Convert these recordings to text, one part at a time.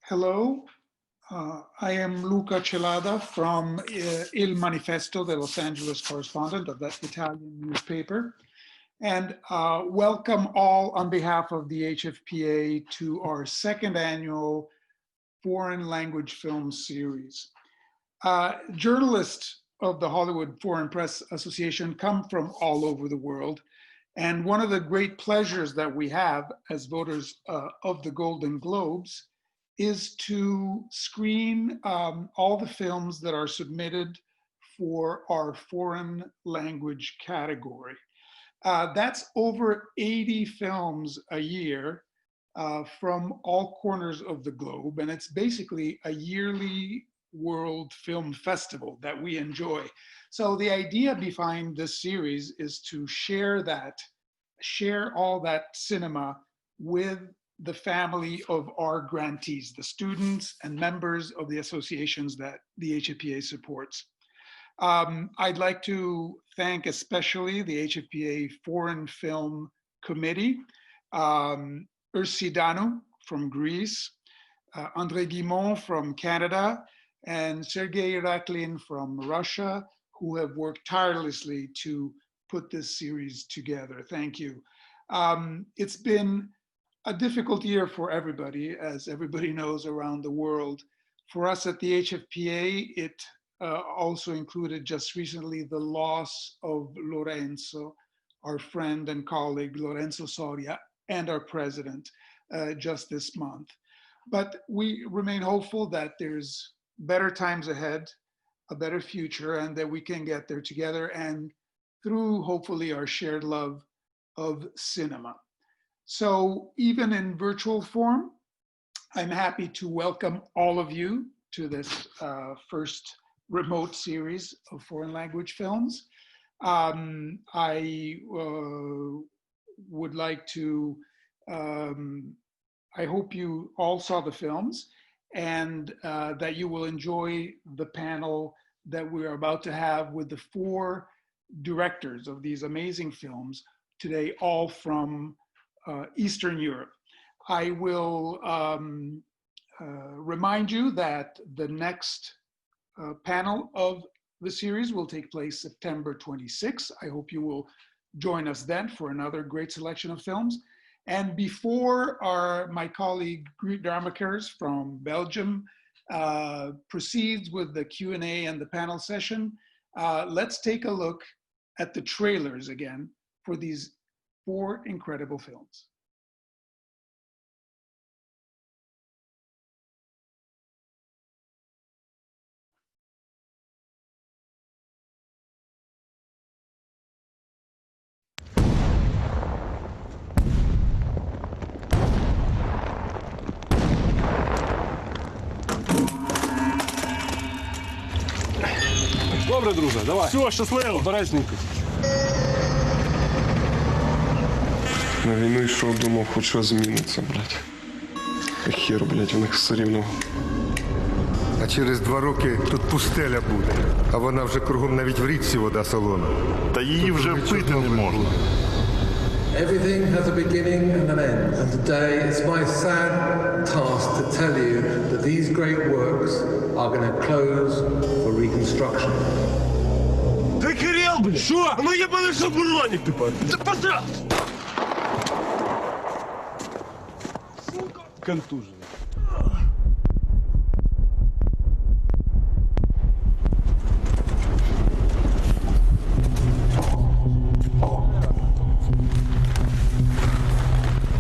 Hello, I am Luca Celada from Il Manifesto, the Los Angeles correspondent of that Italian newspaper. And welcome all on behalf of the HFPA to our second annual foreign language film series. Journalists of the Hollywood Foreign Press Association come from all over the world. And one of the great pleasures that we have as voters of the Golden Globes is to screen all the films that are submitted for our foreign language category. That's over 80 films a year from all corners of the globe, and it's basically a yearly world film festival that we enjoy. So the idea behind this series is to share all that cinema with the family of our grantees, the students and members of the associations that the HFPA supports. I'd like to thank especially the HFPA Foreign Film Committee, Ursi Danu from Greece, André Guimont from Canada, and Sergei Raklin from Russia, who have worked tirelessly to put this series together. Thank you. It's been a difficult year for everybody, as everybody knows around the world. For us at the HFPA, it also included just recently the loss of Lorenzo, our friend and colleague, Lorenzo Soria, and our president just this month. But we remain hopeful that there's better times ahead, a better future, and that we can get there together and through hopefully our shared love of cinema. So even in virtual form, I'm happy to welcome all of you to this first remote series of foreign language films. I would like to, I hope you all saw the films and that you will enjoy the panel that we're about to have with the four directors of these amazing films today, all from Eastern Europe. I will remind you that the next panel of the series will take place September 26th. I hope you will join us then for another great selection of films. And before my colleague Griet Darmakers from Belgium proceeds with the Q&A and the panel session, let's take a look at the trailers again for these four incredible films. Добре, друже, давай. Все, щасливо. Обережненько. На війну йшов, думав, хоч щось зміниться, блядь. Хер, блядь, у них все рівно. А через 2 роки тут пустеля буде. А вона вже кругом навіть в річці вода солона. Та її вже пити не можна. Everything has a beginning and an end, and today it's my sad task to tell you that these great works are going to close for reconstruction. Ти Кирил, блядь! Що? Ми їбали в обороні тепер! Та пожалуйста! Сука! Контужений.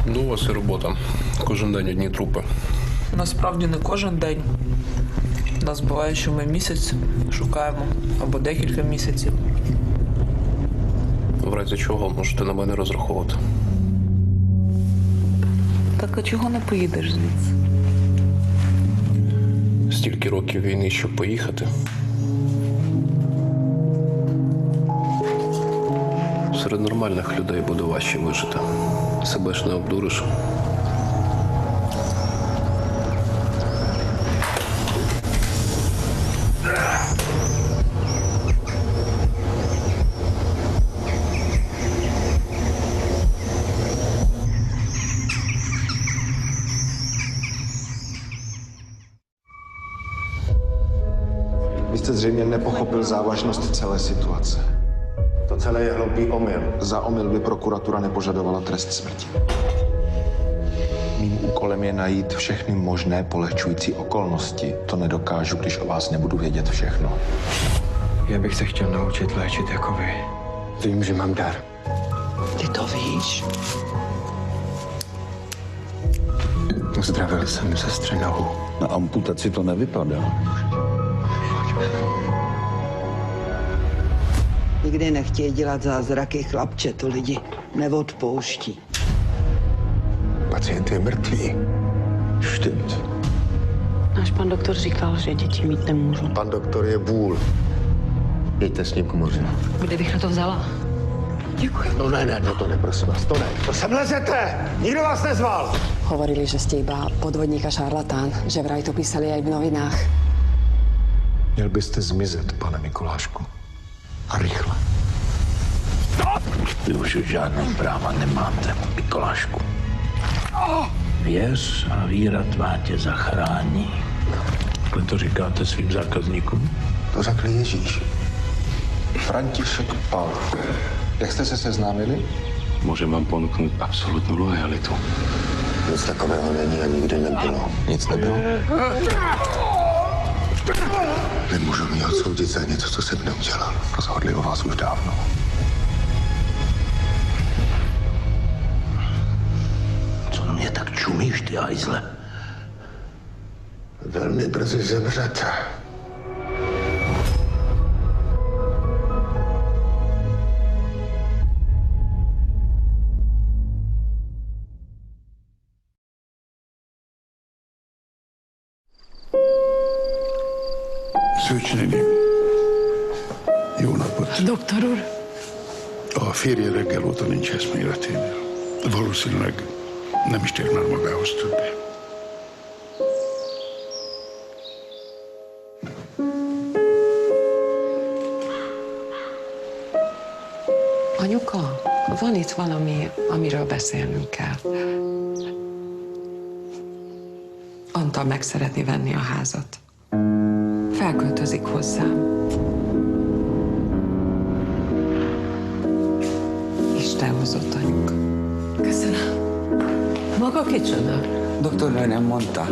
Ну, у вас і робота. Кожен день одні трупи. Насправді не кожен день. Нас буває, що ми місяць шукаємо, або декілька місяців. В разі чого можете на мене розраховувати. Так а чого не поїдеш звідси? Стільки років війни, щоб поїхати. Серед нормальних людей буде важче вижити. Себе ж не обдуриш. Vůdce zřejmě nepochopil závažnost celé situace. To celé je hloupý omyl. Za omyl by prokuratura nepožadovala trest smrti. Mým úkolem je najít všechny možné polehčující okolnosti. To nedokážu, když o vás nebudu vědět všechno. Já bych se chtěl naučit léčit jako vy. Vím, že mám dar. Ty to víš? Uzdravil jsem sestře nohu. Na amputaci to nevypadá. Nikdy nechtějí dělat zázraky, chlapče, to lidi neodpouští. Pacient je mrtvý. Stimmt. Náš pan doktor říkal, že děti mít nemůžu. Pan doktor je vůl. Jděte s ním k moři. Kde bych na to vzala? Děkuji. No ne, to ne, prosím vás, to ne. To sem lezete! Nikdo vás nezval! Hovorili, že ste iba podvodník a šarlatán, že vraj to písali aj v novinách. Měl byste zmizet, pane Mikulášku. A rychle. Vy už žádné práva nemáte, Mikulášku. Věř a víra tvá tě zachrání. Ale to říkáte svým zákazníkům? To řekl Ježíš. František Pal. Jak jste se seznámili? Můžem vám ponúknuť absolútnu lojalitu. Nic takového není a nikdy nebylo. Nic nebylo? Nemůžu mě odsoudit za něco, co jsem neudělal. Rozhodli o vás už dávno. Co na mě tak čumíš, ty hajzle? Velmi brzy zemřete. Szőcsnéni. Jó napot. Doktor úr? A férje reggel óta nincs eszméleténél. Valószínűleg nem is tér már magához többé. Anyuka, van itt valami, amiről beszélnünk kell. Antal meg szeretné venni a házat. Felköltözik hozzám. Isten hozott, anyuka. Köszönöm. Maga kicsoda? Doktornő nem mondta.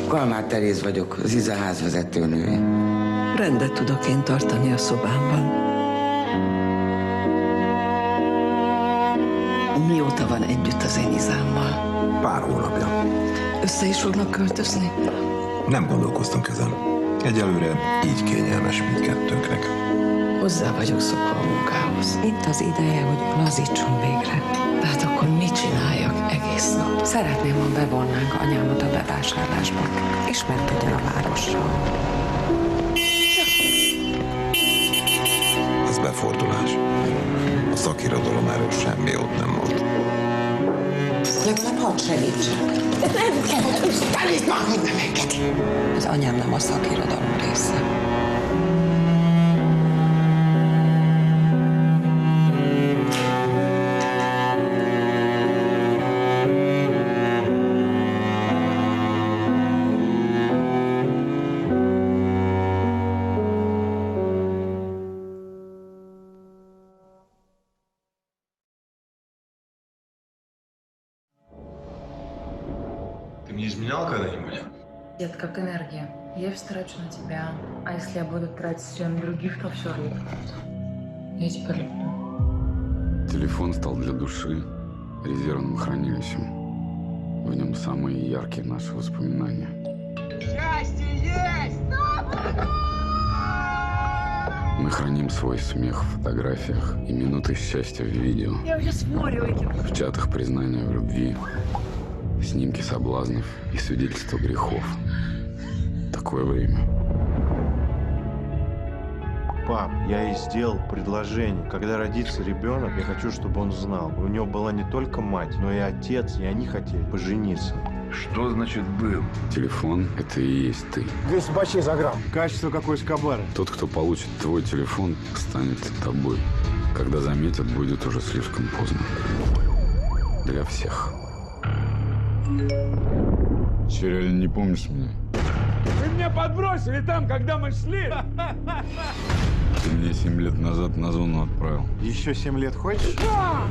Kalmár Teréz vagyok, az Iza házvezetőnője. Rendet tudok én tartani a szobámban. Mióta van együtt az én Izámmal? Pár hónapja. Össze is fognak költözni? Nem gondolkoztunk ezen. Egyelőre így kényelmes mindkettőnknek. Hozzá vagyok szokva a munkához. Itt az ideje, hogy lazítson végre. Tehát akkor mit csináljak egész nap? Szeretném, ha bevonnánk anyámat a bevásárlásba, és megtudjon a városról. Ez befordulás. A szakirodalom erről semmi ott nem mond. Legalább hadd segítsek. Nem kell, Staniszt már, hogy nem engedi. Az anyám nem a szakirodalom része. Ты мне изменял когда-нибудь? Дед, как энергия. Я все трачу на тебя, а если я буду тратить все на других, то все рухнет. Я тебя люблю. Телефон стал для души резервным хранилищем. В нем самые яркие наши воспоминания. Счастье есть! Мы храним свой смех в фотографиях и минуты счастья в видео. Я уже спорю этим. В чатах признания в любви, снимки соблазнов и свидетельства грехов. Такое время. Пап, я ей сделал предложение. Когда родится ребенок, я хочу, чтобы он знал. У него была не только мать, но и отец, и они хотели пожениться. Что значит был? Телефон — это и есть ты. 200 бачей за грамм. Качество какой Эскобара. Тот, кто получит твой телефон, станет тобой. Когда заметят, будет уже слишком поздно. Для всех. Че, реально не помнишь меня? меня подбросили там, когда мы шли. Ты меня 7 лет назад на зону отправил. Еще 7 лет хочешь? Да!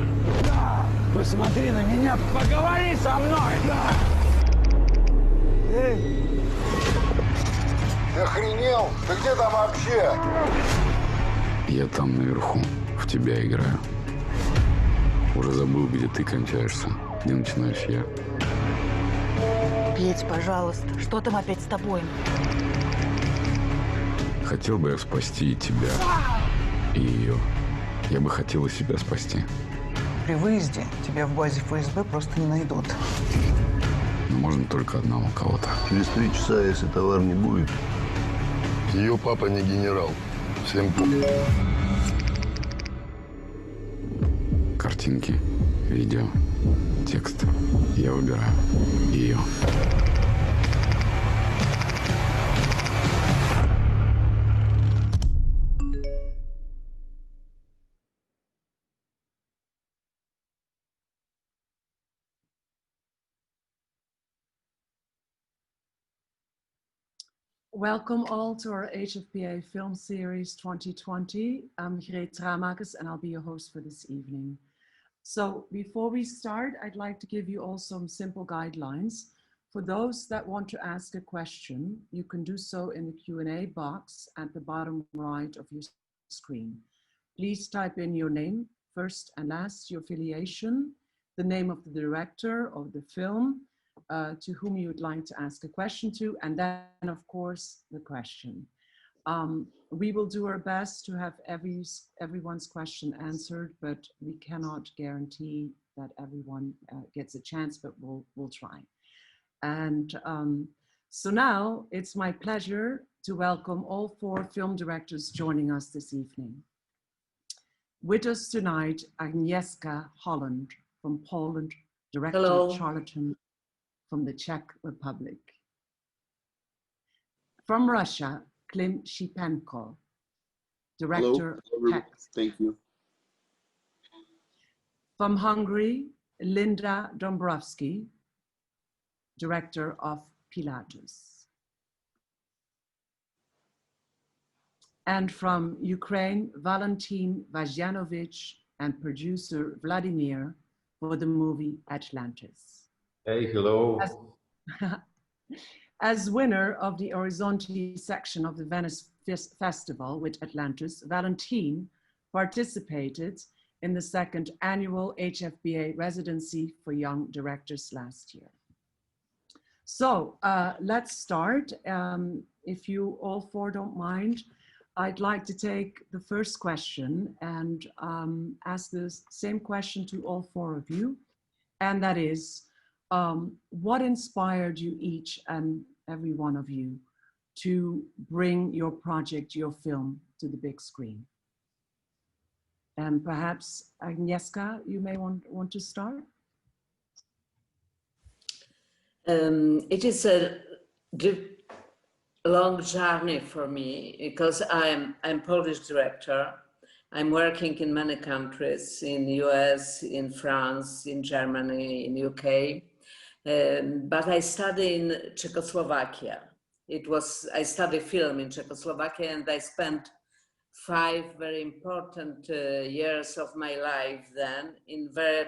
Да! Посмотри на меня, поговори со мной! Да! Эй! Ты охренел? Ты где там вообще? Я там наверху, в тебя играю. Уже забыл, где ты кончаешься, где начинаешь я. Петь, пожалуйста, что там опять с тобой? Хотел бы я спасти и тебя, и ее. Я бы хотел и себя спасти. При выезде тебя в базе ФСБ просто не найдут. Но можно только одного кого-то. Через 3 часа, если товар не будет. Ее папа не генерал. Всем похуй. Картинки, видео, текст. Я выбираю ее. Welcome all to our HFPA film series 2020. I'm Greet Tramakers and I'll be your host for this evening. So before we start, I'd like to give you all some simple guidelines. For those that want to ask a question, you can do so in the Q&A box at the bottom right of your screen. Please type in your name, first and last, your affiliation, the name of the director of the film, to whom you would like to ask a question to, and then, of course, the question. We will do our best to have everyone's question answered, but we cannot guarantee that everyone gets a chance, but we'll try. And so now it's my pleasure to welcome all 4 film directors joining us this evening. With us tonight, Agnieszka Holland from Poland, director Hello. Charlatan from the Czech Republic. From Russia, Klim Shipenko, director of text. Thank you. From Hungary, Linda Dombrovski, director of Pilatus. And from Ukraine, Valentin Vazhanovich and producer Vladimir for the movie Atlantis. Hey, hello. As winner of the Orizzonti section of the Venice Festival with Atlantis, Valentin participated in the 2nd annual HFBA residency for young directors last year. So let's start. If you all 4 don't mind, I'd like to take the first question and ask the same question to all 4 of you. And that is, what inspired you each and every one of you to bring your project, your film, to the big screen? And perhaps Agnieszka, you may want to start. It is a long journey for me because I'm Polish director. I'm working in many countries, in US, in France, in Germany, in UK. But I studied in Czechoslovakia. I studied film in Czechoslovakia, and I spent 5 very important years of my life then in very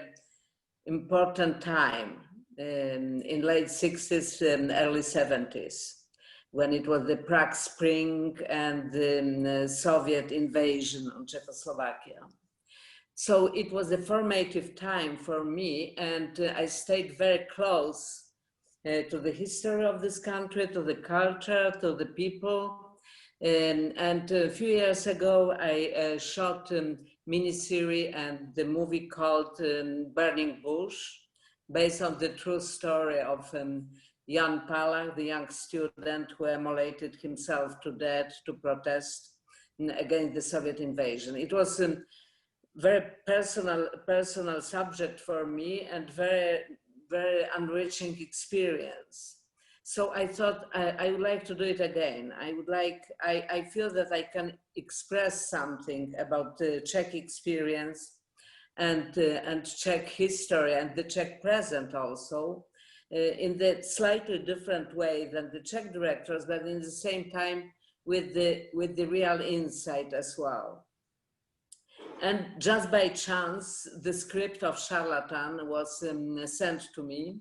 important time in late 60s and early 70s, when it was the Prague Spring and the Soviet invasion on Czechoslovakia. So it was a formative time for me, and I stayed very close to the history of this country, to the culture, to the people. And a few years ago, I shot a miniseries and the movie called Burning Bush, based on the true story of Jan Palach, the young student who immolated himself to death to protest against the Soviet invasion. It was a very personal subject for me and very enriching experience. So I thought I would like to do it again. I feel that I can express something about the Czech experience and Czech history and the Czech present also in the slightly different way than the Czech directors, but in the same time with the real insight as well. And just by chance, the script of Charlatan was sent to me.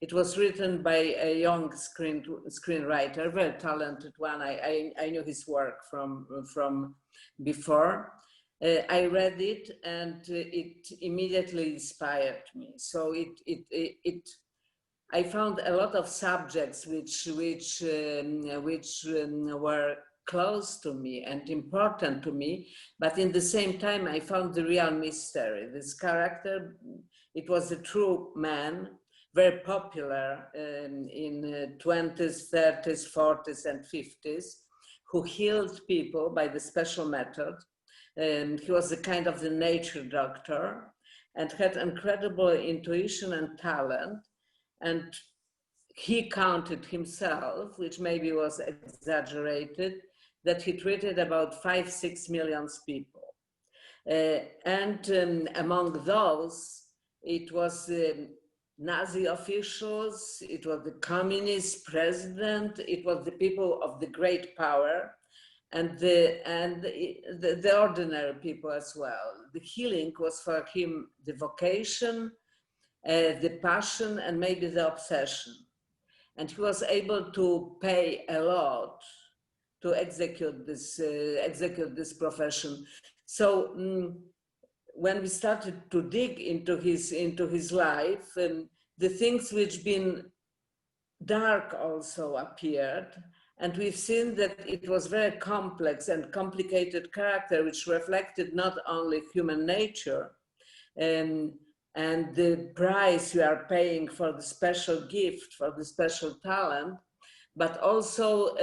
It was written by a young screenwriter, very talented one. I knew his work from before. I read it and it immediately inspired me. So I found a lot of subjects which were close to me and important to me, but in the same time, I found the real mystery. This character, it was a true man, very popular in 20s, 30s, 40s, and 50s, who healed people by the special method. He was a kind of the nature doctor and had incredible intuition and talent. And he counted himself, which maybe was exaggerated, that he treated about 5-6 million people. And among those, it was Nazi officials, it was the communist president, it was the people of the great power, and the ordinary people as well. The healing was for him the vocation, the passion, and maybe the obsession. And he was able to pay a lot to execute this profession. So when we started to dig into his life, the things which been dark also appeared, and we've seen that it was very complex and complicated character, which reflected not only human nature and the price we are paying for the special gift, for the special talent, but also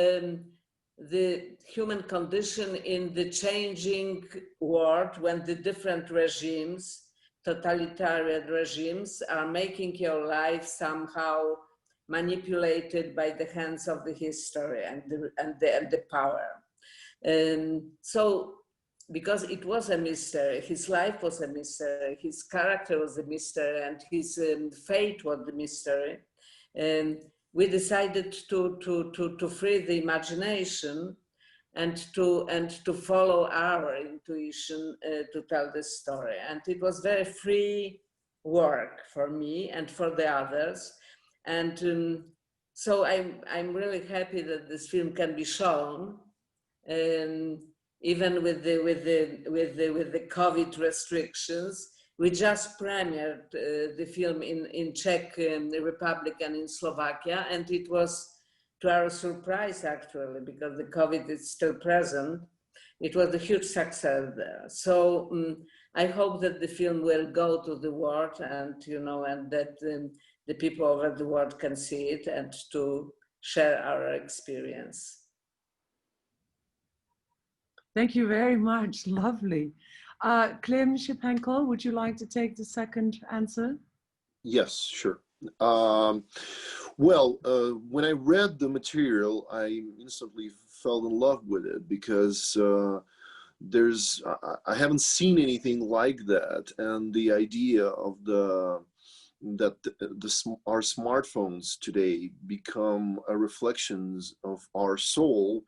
the human condition in the changing world when the different regimes, totalitarian regimes, are making your life somehow manipulated by the hands of the history and the power. So, because it was a mystery, his life was a mystery, his character was a mystery, and his fate was the mystery. We decided to free the imagination and to follow our intuition to tell this story. And it was very free work for me and for the others. And so I'm really happy that this film can be shown, even with the COVID restrictions. We just premiered the film in Czech Republic and in Slovakia, and it was, to our surprise actually, because the COVID is still present, it was a huge success there. So I hope that the film will go to the world, and and that the people over the world can see it and to share our experience. Thank you very much. Lovely. Klim Shipenko, would you like to take the second answer? Yes, sure. Well, when I read the material, I instantly fell in love with it because I haven't seen anything like that, and the idea of our smartphones today become reflections of our soul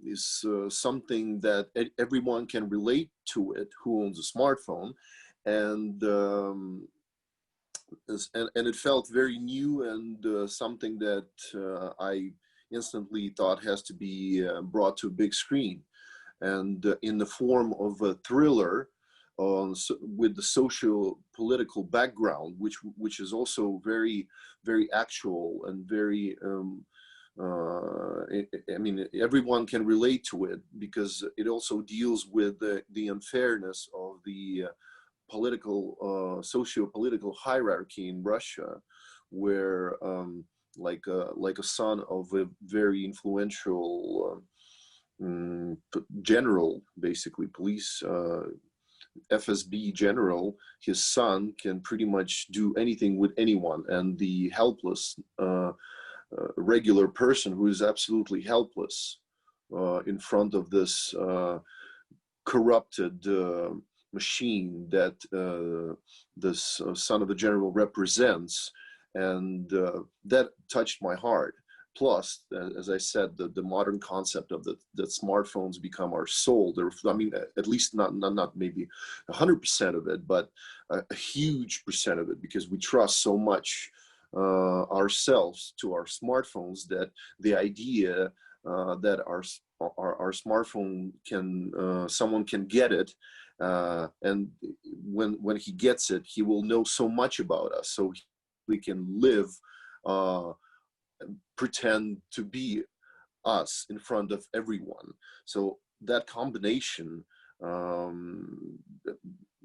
is something that everyone can relate to it who owns a smartphone, and it felt very new and something that I instantly thought has to be brought to a big screen, and in the form of a thriller with the socio-political background, which is also very, very actual and very I mean, everyone can relate to it because it also deals with the unfairness of the political, socio-political hierarchy in Russia, where like a son of a very influential general, basically police, FSB general, his son can pretty much do anything with anyone, and the helpless regular person who is absolutely helpless in front of this corrupted machine that this son of the general represents, and that touched my heart. Plus, as I said, the modern concept of that smartphones become our soul. I mean, at least not maybe 100% of it, but a huge percent of it, because we trust so much ourselves to our smartphones that the idea that our smartphone someone can get it, and when he gets it, he will know so much about us, so we can live, pretend to be us in front of everyone. So that combination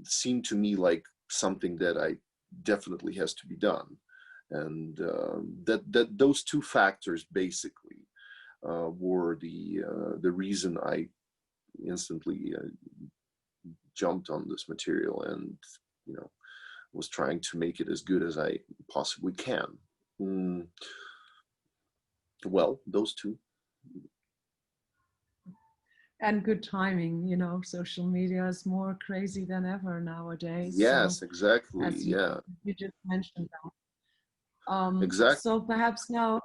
seemed to me like something that I definitely has to be done, and that those two factors basically were the reason I instantly jumped on this material, and was trying to make it as good as I possibly can. Well, those two. And good timing, social media is more crazy than ever nowadays. Yes, so, exactly. Yeah. You just mentioned that. Exactly. So perhaps now,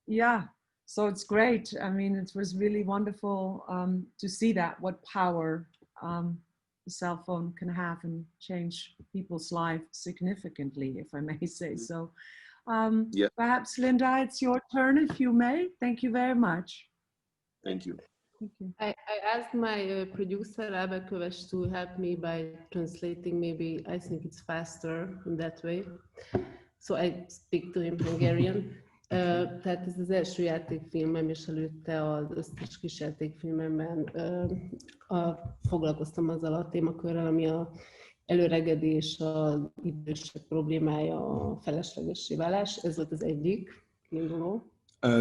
yeah. So it's great. I mean, it was really wonderful to see that, what power the cell phone can have and change people's lives significantly, if I may say so. Yeah. Perhaps, Linda, it's your turn, if you may. Thank you very much. Thank you. Thank you. I asked my producer, Abel Köves, to help me by translating. Maybe I think it's faster in that way. So I speak to him Hungarian. Tehát ez az első játékfilmem, és előtte az összes kis játékfilmemben foglalkoztam azzal a témakörrel, ami az előregedés, az idősek problémája, a feleslegessé válás. Ez volt az egyik kiinduló.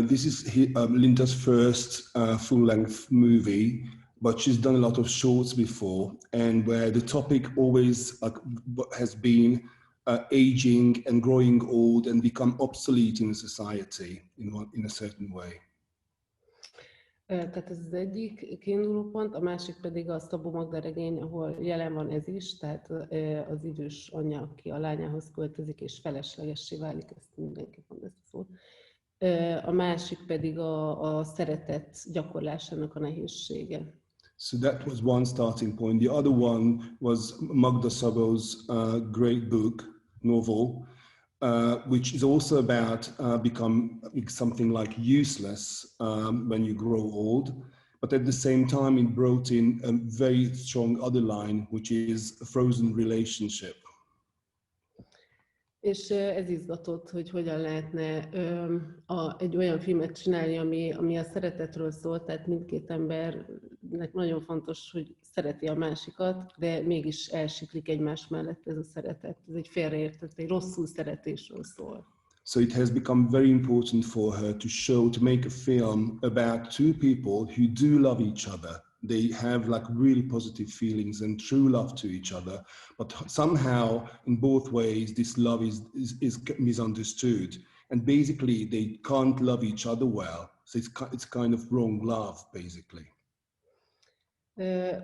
This is Linda's first full-length movie, but she's done a lot of shorts before, and where the topic always has been aging and growing old and become obsolete in society in a certain way. Tehát ez az egyik kiinduló pont, a másik pedig a Szabó Magda regény, ahol jelen van ez is, tehát az idős anyja, aki a lányához költözik és feleslegessé válik, ezt mindenki mond ezt a szót. A másik pedig a szeretet gyakorlásának a nehézsége. So that was one starting point. The other one was Magda Szabó's great book, novel, which is also about becoming something like useless when you grow old. But at the same time, it brought in a very strong other line, which is a frozen relationship. És ez izgatott, hogy hogyan lehetne egy olyan filmet csinálni, ami a szeretetről szól, tehát mindkét embernek nagyon fontos, hogy szereti a másikat, de mégis elsiklik egymás mellett ez a szeretet. Ez egy félreértett, egy rosszul szeretésről szól. So it has become very important for her to make a film about two people who do love each other. They have like really positive feelings and true love to each other, but somehow in both ways this love is misunderstood, and basically they can't love each other well. So it's kind of wrong love, basically.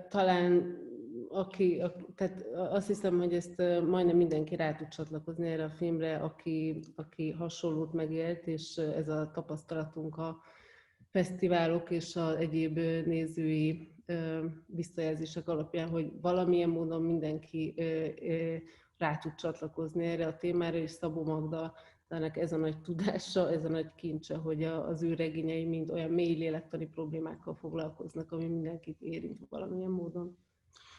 Talán tehát azt hiszem, hogy ezt majdnem mindenki rá tud csatlakozni erre a filmre, aki hasonlót megélt, és ez a tapasztalatunk a fesztiválok és az egyéb nézői visszajelzések alapján, hogy valamilyen módon mindenki rá tud csatlakozni erre a témára, és Szabó Magdának ez a nagy tudása, ez a nagy kincse, hogy az ő regényei mind olyan mély lélektani problémákkal foglalkoznak, ami mindenkit érint valamilyen módon.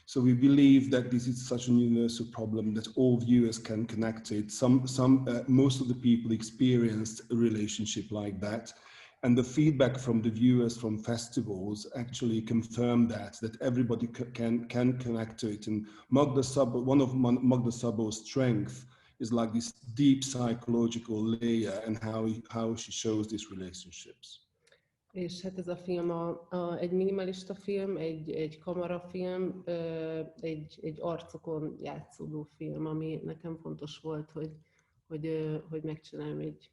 So we believe that this is such an universal problem that all viewers can connect to it. Most of the people experienced a relationship like that. And the feedback from the viewers from festivals actually confirmed that everybody can connect to it. And one of Magda Szabó's strength is like this deep psychological layer and how she shows these relationships. És hát ez a film egy minimalista film, egy kamerafilm, egy arcokon játszódó film, ami nekem fontos volt, hogy megcsináljam egy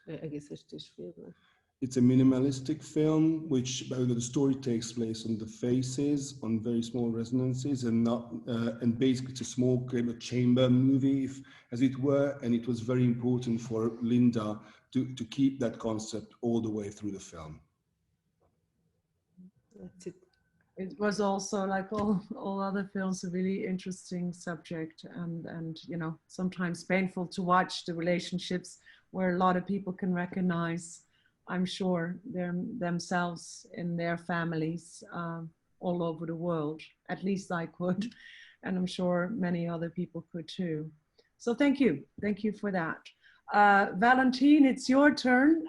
egész estés filmet. It's a minimalistic film, which the story takes place on the faces, on very small resonances, and not, and basically it's a small kind of chamber movie, as it were. And it was very important for Linda to keep that concept all the way through the film. That's it. It was also, like all other films, a really interesting subject, and you know, sometimes painful to watch the relationships where a lot of people can recognize, I'm sure, themselves in their families all over the world. At least I could, and I'm sure many other people could too. So thank you for that. Valentin, it's your turn.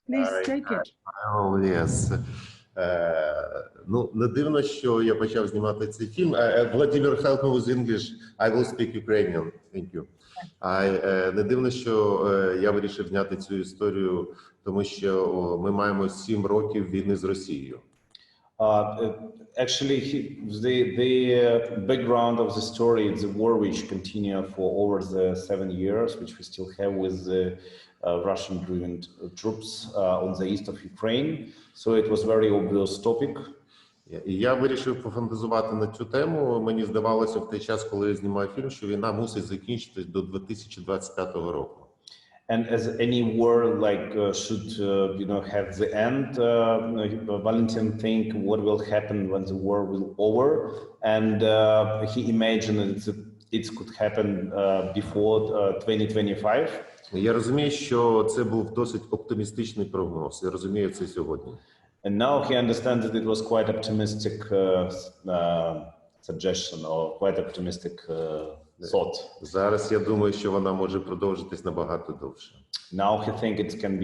Please take it. Oh, yes. Ну, не дивно, що я почав знімати цей фільм. Vladimir, help me with English. I will speak Ukrainian. Thank you. Не дивно, що я вирішив зняти цю історію, тому що ми маємо 7 років війни з Росією. Actually, the background of the story is a war which continued for over the 7 years, which we still have with the Russian-driven troops on the east of Ukraine. So it was very obvious topic. Я вирішив пофантазувати на цю тему. Мені здавалося в той час, коли я знімаю фільм, що війна мусить закінчитись до 2025 року. And as any war should you know, have the end, Valentin think what will happen when the war will over, and he imagined that it could happen before 2025. Я розумію, що це був досить оптимістичний прогноз. Я розумію це сьогодні. And now he understands that it was quite optimistic suggestion or quite optimistic thought. Зараз я думаю, що вона може продовжитись набагато довше. Now he think it can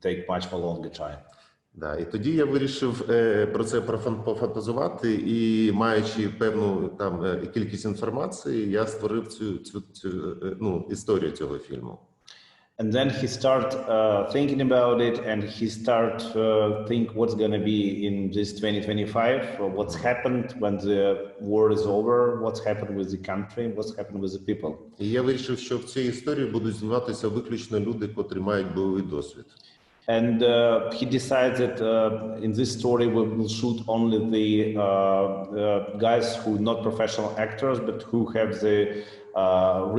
take much more longer time. Да, і тоді я вирішив про це пофантазувати, і маючи певну там кількість інформації, я створив цю історію цього фільму. And then he start thinking about it, and he start think what's going to be in this 2025, or what's happened when the war is over, what's happened with the country, what's happened with the people. І я вирішив, що в цій історії будуть зніматися виключно люди, котрі мають бойовий досвід. And he decides that in this story we will shoot only the guys who are not professional actors, but who have the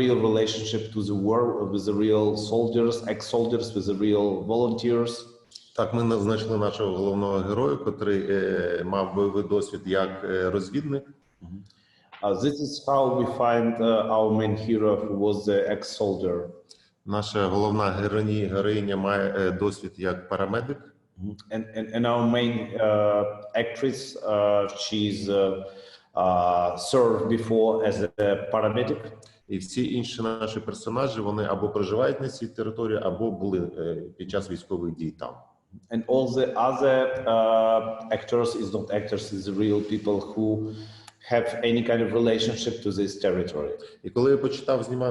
real relationship to the war with the real soldiers, ex-soldiers, with the real volunteers. Так, ми назначили нашого головного героя, котрий мав бойовий досвід як розвідник. This is how we find our main hero, who was the ex-soldier. Наша головна героїня має досвід як парамедик. And our main actress, she's served before as a paramedic. І всі інші наші персонажі, вони або проживають на цій території, або були під час військових дій там. And all the other actors is not actors, is the real people who have any kind of relationship to this territory. І коли я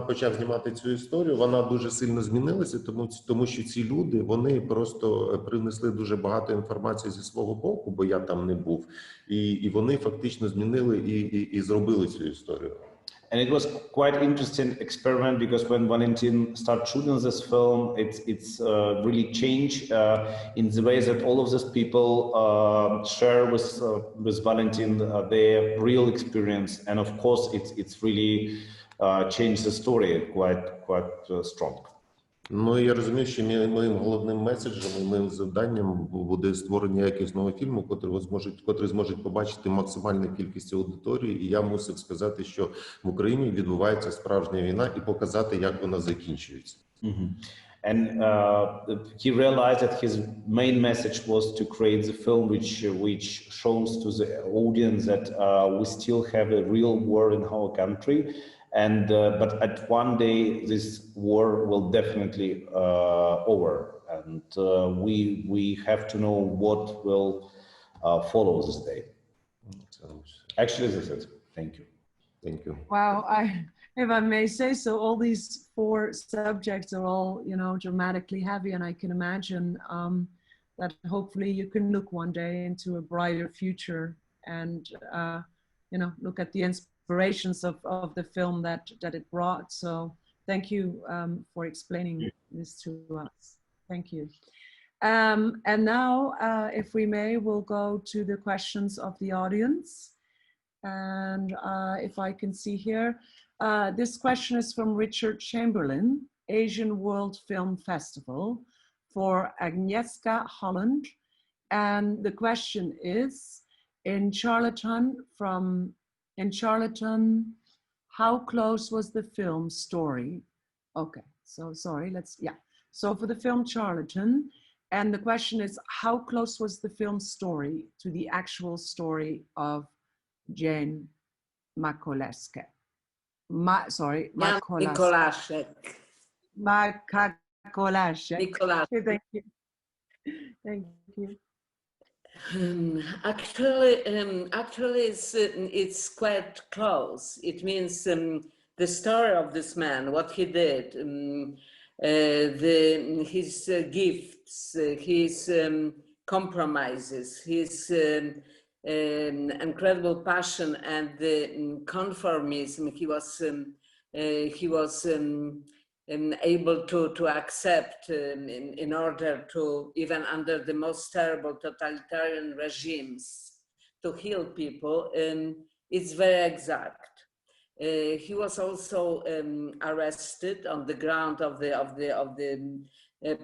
почав знімати цю історію, вона дуже сильно змінилася, тому що ці люди, вони просто привнесли дуже багато інформації зі свого боку, бо я там не був, і вони фактично змінили і зробили цю історію. And it was quite interesting experiment, because when Valentin started shooting this film, it's really changed in the way that all of these people share with Valentin their real experience, and of course it's really changed the story quite strong. Ну, я розумію, що моїм головним меседжем і моїм завданням буде створення якісного фільму, котрий зможуть побачити максимальну кількість аудиторії, і я мусив сказати, що в Україні відбувається справжня війна, і показати, як вона закінчується. And he realized that his main message was to create the film which shows to the audience that we still have a real war in our country. And but at one day this war will definitely over, and we have to know what will follow this day. Actually, this is it. Thank you. Thank you. Wow, if I may say so, all these 4 subjects are all, you know, dramatically heavy, and I can imagine that hopefully you can look one day into a brighter future and you know, look at the inspirations of the film that it brought. So thank you for explaining this to us. Thank you. And now, if we may, we'll go to the questions of the audience. And if I can see here, this question is from Richard Chamberlain, Asian World Film Festival, for Agnieszka Holland. And the question is, in Charlatan, how close was the film story? Okay, so sorry, So for the film Charlatan, and the question is, how close was the film story to the actual story of Jane Mikolasek? Mikolasek. Thank you. Thank you. Actually, it's quite close. It means the story of this man, what he did, his gifts, his compromises, his incredible passion, and the conformism he was able to accept in order to, even under the most terrible totalitarian regimes, to heal people. It's very exact. He was also arrested on the ground of the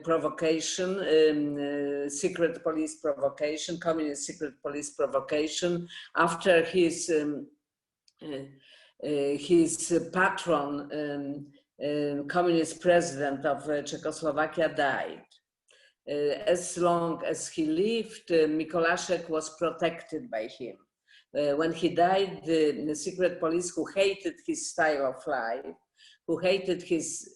provocation, secret police provocation, communist secret police provocation, after his patron, communist president of Czechoslovakia, died. As long as he lived, Mikolasek was protected by him. When he died, the secret police, who hated his style of life, who hated his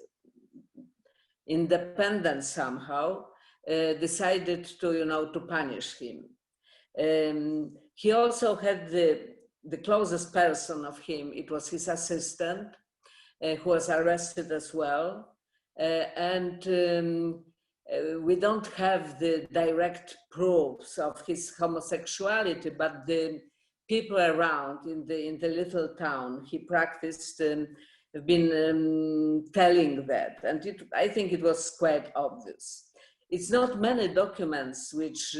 independence somehow, decided to punish him. He also had the closest person of him. It was his assistant, who was arrested as well. We don't have the direct proofs of his homosexuality, but the people around in the little town he practiced have been telling that, and I think it was quite obvious. It's not many documents which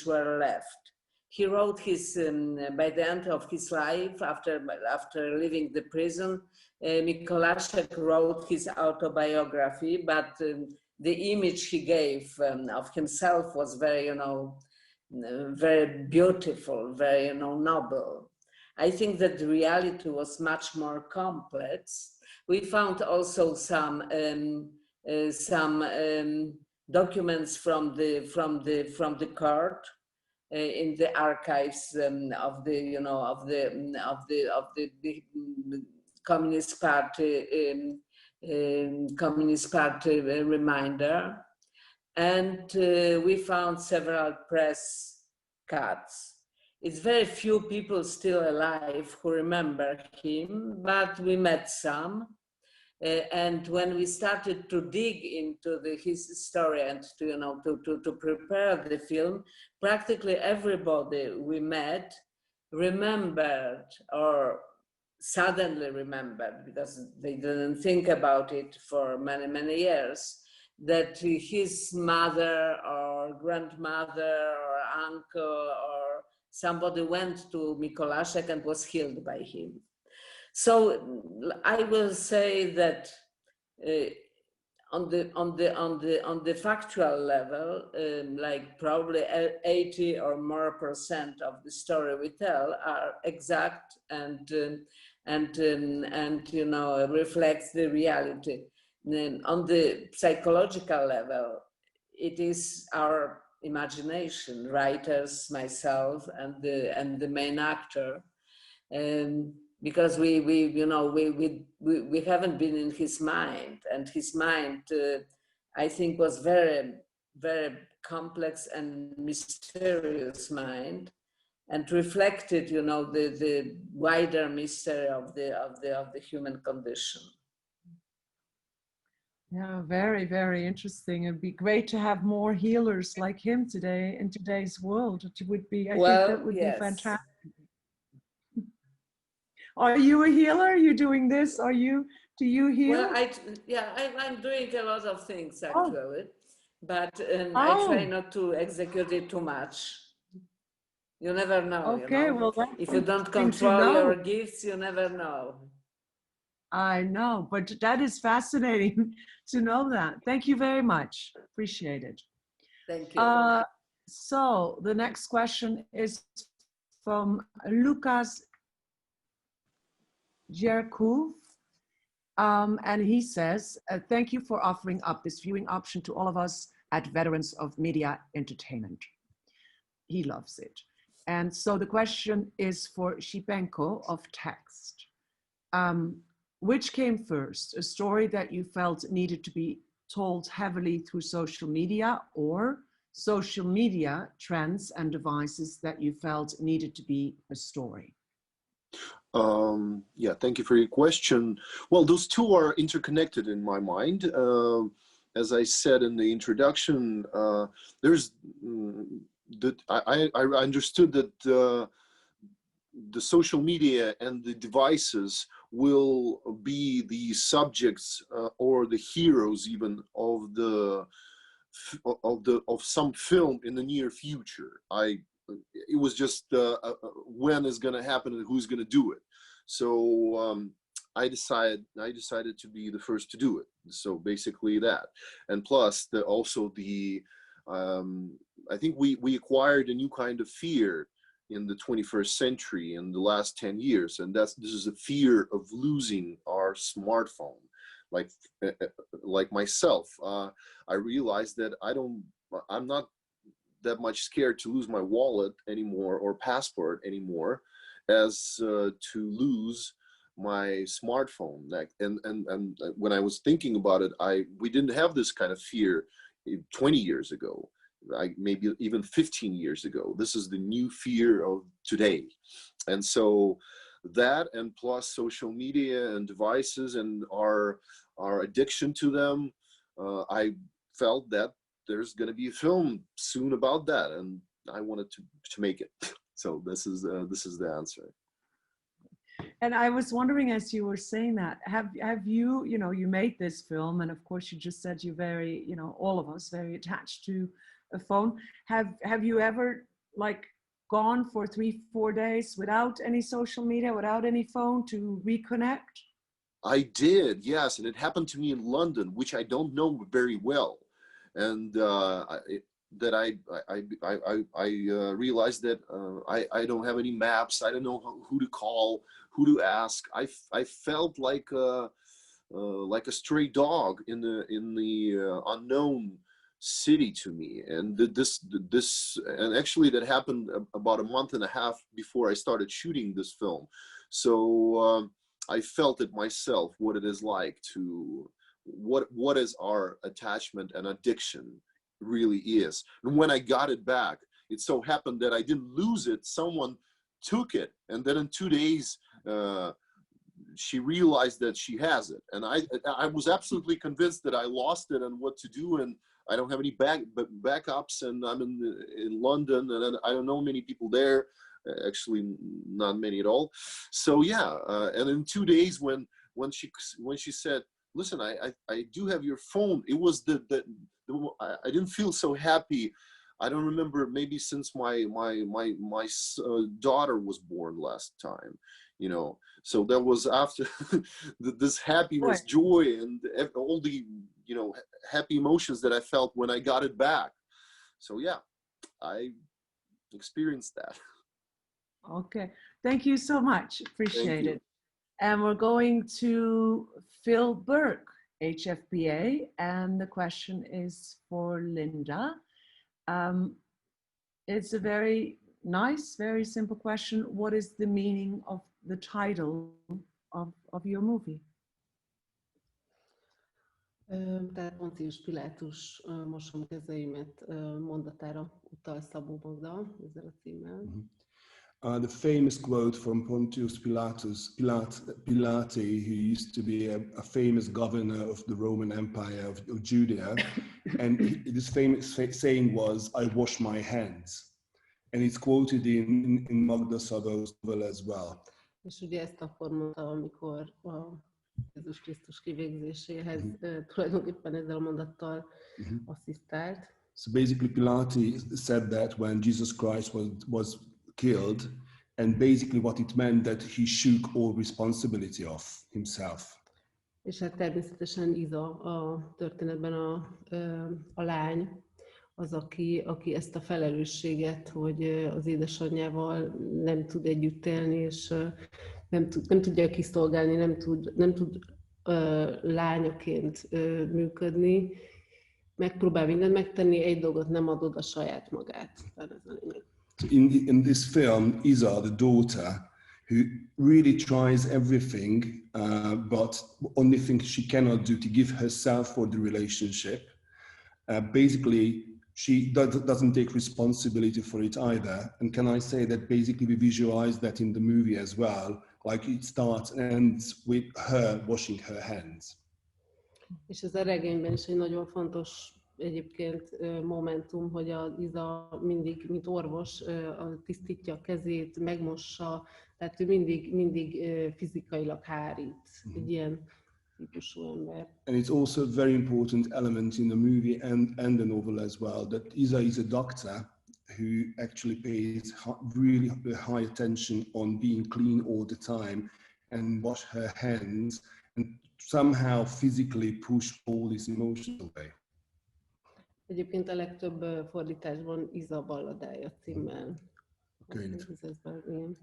were left. He wrote his, by the end of his life, after leaving the prison, Mikolasek wrote his autobiography, but the image he gave of himself was very, very beautiful, very, noble. I think that the reality was much more complex. We found also some documents from the court in the archives of the Communist Party reminder, and we found several press cuts. It's very few people still alive who remember him, but we met some. And when we started to dig into his story and to prepare the film, practically everybody we met remembered, or suddenly remembered, because they didn't think about it for many, many years, that his mother or grandmother or uncle or somebody went to Mikolasek and was healed by him. So I will say that on the factual level, like probably 80% or more of the story we tell are exact and reflects the reality. On the psychological level, it is our imagination, writers, myself, and the main actor, because we haven't been in his mind, and his mind, I think, was very, very complex and mysterious mind, and reflected, the wider mystery of the human condition. Yeah, very, very interesting. It'd be great to have more healers like him today in today's world. It would be, I think that would be fantastic. Are you a healer? Are you doing this? Do you heal? Well, I'm doing a lot of things, actually. but I try not to execute it too much. You never know. Okay, you know? well, that's if you don't interesting to control your know. gifts, you never know. I know, but that is fascinating to know that. Thank you very much. Appreciate it. Thank you. So the next question is from Lucas Jerkov. And he says, thank you for offering up this viewing option to all of us at Veterans of Media Entertainment. He loves it. And so the question is for Shipenko of Text. Which came first, a story that you felt needed to be told heavily through social media, or social media trends and devices that you felt needed to be a story? Yeah, thank you for your question. Well, those two are interconnected in my mind. As I said in the introduction, I understood that the social media and the devices will be the subjects or the heroes even of some film in the near future. It was just when is going to happen and who's going to do it. So I decided to be the first to do it. So basically that, and plus I think we acquired a new kind of fear in the 21st century in the last 10 years, and this is a fear of losing our smartphone. Like myself, I realized that I'm not that much scared to lose my wallet anymore or passport anymore as to lose my smartphone. And when I was thinking about it, we didn't have this kind of fear 20 years ago, maybe even 15 years ago. This is the new fear of today. And so that, and plus social media and devices and our addiction to them, I felt that there's going to be a film soon about that, and I wanted to make it. So this is the answer. And I was wondering, as you were saying that, have you, you made this film, and of course you just said you're very, all of us very attached to a phone. Have you ever gone for 3-4 days without any social media, without any phone, to reconnect? I did, yes, and it happened to me in London, which I don't know very well. And I realized that I don't have any maps. I don't know who to call, who to ask. I felt like a stray dog in the unknown city to me. And and actually that happened about a month and a half before I started shooting this film. So I felt it myself, what it is like to. What is our attachment and addiction really is. And when I got it back, it so happened that I didn't lose it. Someone took it, and then in 2 days she realized that she has it, and I was absolutely convinced that I lost it and what to do, and I don't have any backups, and I'm in London, and I don't know many people there, actually not many at all. So yeah, and in 2 days when she said, listen, I do have your phone. It was I didn't feel so happy. I don't remember, maybe since my daughter was born last time, So that was after this happiness, joy, and all the happy emotions that I felt when I got it back. So yeah, I experienced that. Okay, thank you so much. Appreciate it. And we're going to Phil Burke, HFPA, and the question is for Linda. It's a very nice, very simple question. What is the meaning of the title of your movie? Tehát Pontius Pilátus mosom kezeimet mondatára utal Szabó Magda ezzel a címmel. The famous quote from Pontius Pilate, who used to be a famous governor of the Roman Empire of Judea, and this famous saying was, "I wash my hands," and it's quoted in Magda Szabó's novel as well. És ugye ezt akkor mondta, amikor Jézus Krisztus kivégzéséhez tulajdonképpen ezzel a mondattal asszisztált. So basically Pilate said that when Jesus Christ was killed, and basically what it meant that he shook all responsibility off himself. És hát természetesen Iza a történetben a lány, az, aki ezt a felelősséget, hogy az édesanyjával nem tud együtt élni, és nem tudja kiszolgálni, nem tud lányaként működni, megpróbál mindent megtenni, egy dolgot nem ad oda, saját magát. Ez a lényeg. In this film, Iza, the daughter, who really tries everything, but only thing she cannot do to give herself for the relationship, basically she doesn't take responsibility for it either. And can I say that basically we visualize that in the movie as well, like it starts and ends with her washing her hands. És ez a regényben is egy nagyon fontos egyébként momentum, hogy az Iza mindig, mint orvos, tisztítja a kezét, megmossa, tehát ő mindig fizikailag hárít, egy ilyen típusú ember. And it's also a very important element in the movie and the novel as well, that Iza is a doctor who actually pays really high attention on being clean all the time and wash her hands and somehow physically push all these emotions away. Egyébként a legtöbb fordításban Iza balladája címmel. Okay.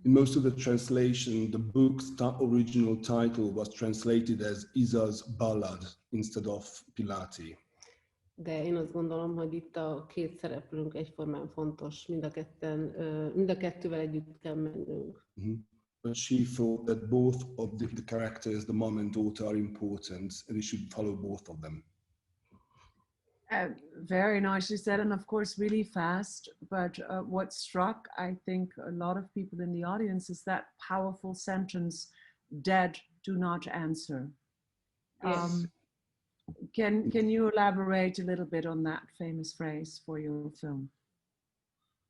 In most of the translation, the book's original title was translated as Iza's Ballad instead of Pilate. De én azt gondolom, hogy itt a két szereplőnk egyformán fontos, mind a kettővel együtt kell mennünk. But she thought that both of the characters, the mom and daughter, are important, and we should follow both of them. Very nicely said, and of course really fast, but what struck, I think, a lot of people in the audience is that powerful sentence, "Dead do not answer." Yes. Can you elaborate a little bit on that famous phrase for your film?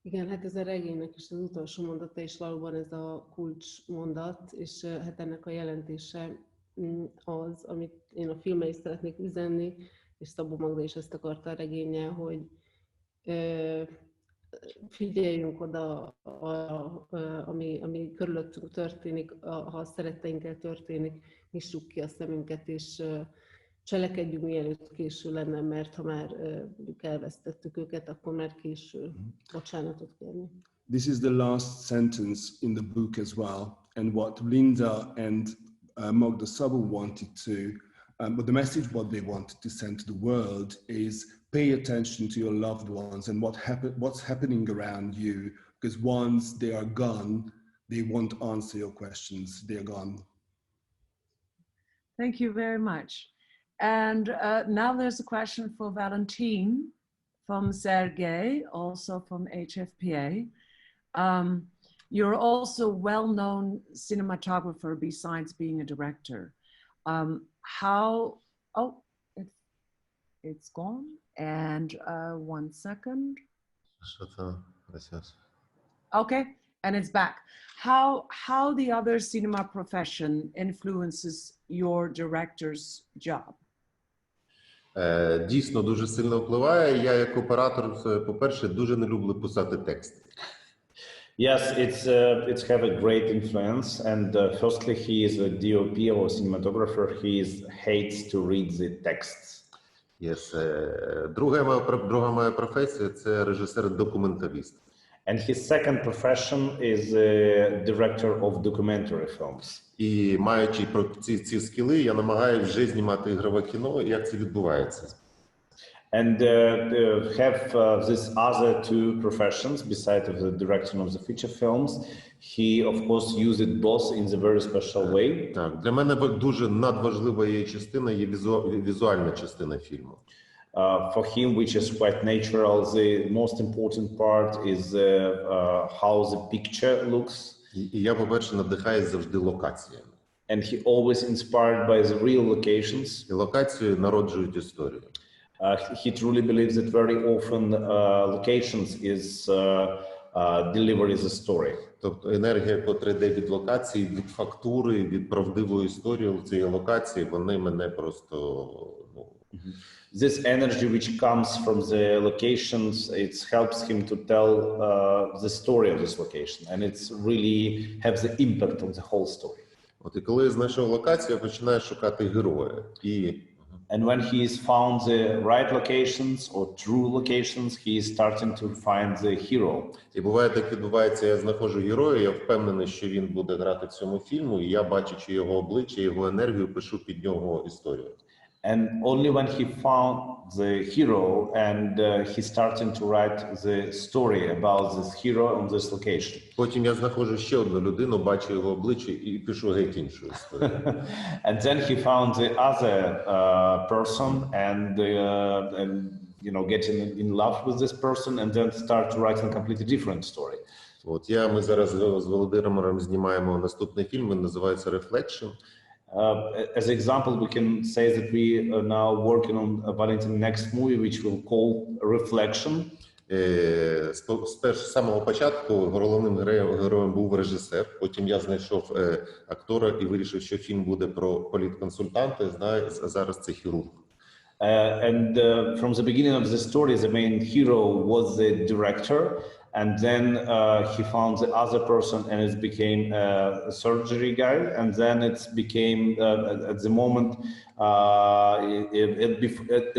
Igen, hát ez a regénynek is az utolsó mondata, és valóban ez a kulcsmondat, és hát ennek a jelentése az, amit én a filmmel is szeretnék üzenni, és Szabó Magda is ezt akarta a regénnyel, hogy figyeljünk oda, ami körülöttünk történik, ha a szeretteinkkel történik, nyissuk ki a szemünket, és cselekedjünk, mielőtt késő lenne, mert ha már elvesztettük őket, akkor már késő bocsánatot kérni. This is the last sentence in the book as well, and what Linda and Magda Szabó wanted to, but the message what they wanted to send to the world is pay attention to your loved ones and what's happening around you, because once they are gone, they won't answer your questions. They're gone. Thank you very much. And now there's a question for Valentine from Sergei, also from HFPA. You're also a well-known cinematographer besides being a director. It's gone. And 1 second. Okay, and it's back. How the other cinema profession influences your director's job? Дійсно дуже сильно впливає. Я як оператор, по-перше, дуже не люблю писати текст. Yes, it's have a great influence, and firstly, he is a DOP or cinematographer. He hates to read the texts. Yes. Друга моя професія – це режисер-документаліст. And his second profession is a director of documentary films. І маючи ці скіли, я намагаюся вже знімати ігрове кіно, як це відбувається. And have these other two professions besides of the direction of the feature films. He, of course, used it both in the very special way. Так, для мене дуже надважливою частиною є візуальна частина фільму. For him, which is quite natural, the most important part is how the picture looks. І я, по-перше, надихаюсь завжди локаціями. And he always inspired by the real locations. І локації народжують історію. He truly believes that very often locations deliver the story. Тобто енергія, котра йде від локації, від фактури, від правдивої історії цієї локації, вони мене просто... This energy which comes from the locations, it helps him to tell the story of this location, and it's really has the impact on the whole story. От і коли я знайшов локацію, я починаю шукати героя. And when he has found the right locations or true locations, he is starting to find the hero. І буває так відбувається, я знаходжу героя, я впевнений, що він буде грати в цьому фільму, і я, бачачи його обличчя, його енергію, пишу під нього історію. And only when he found the hero and he starting to write the story about this hero on this location. Потім я знаходжу ще одну людину, бачу його обличчя і пишу геть іншу історію. And then he found the other person and you know getting in love with this person and then start writing a completely different story. От ми зараз з Володимиром знімаємо наступний фільм, він називається Reflection. As an example, we can say that we are now working on Valentin's next movie, which we'll call Reflection. З самого початку головним героєм був режисер, потім я знайшов актора і вирішив, що фільм буде про політконсультанта, зараз це хірург. And from the beginning of the story, the main hero was the director. And then he found the other person and it became a surgery guy. And then it became, at the moment,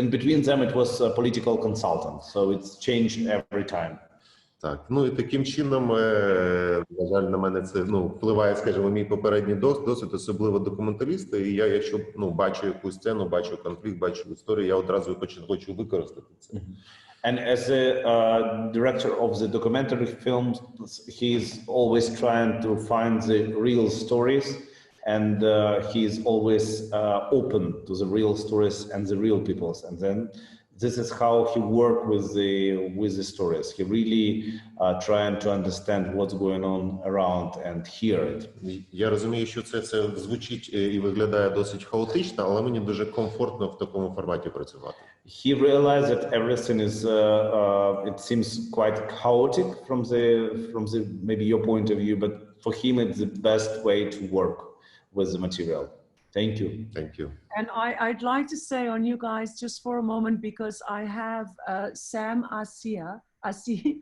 in between them, it was a political consultant. So it's changed every time. Так, ну і таким чином, на жаль, на мене це впливає, скажімо, мій попередній досвід, особливо документаліста. І я, якщо бачу якусь сцену, бачу конфлікт, бачу історію, я одразу хочу використати це. And as a director of the documentary films, he's always trying to find the real stories, and he's always open to the real stories and the real peoples. And then this is how he worked with the stories. He really trying to understand what's going on around and hear it. Я розумію, що це звучить і виглядає досить хаотично, але мені дуже комфортно в такому форматі працювати. He realized that everything is it seems quite chaotic from the maybe your point of view, but for him it's the best way to work with the material. Thank you. Thank you. And I'd like to say on you guys just for a moment, because I have Sam Asi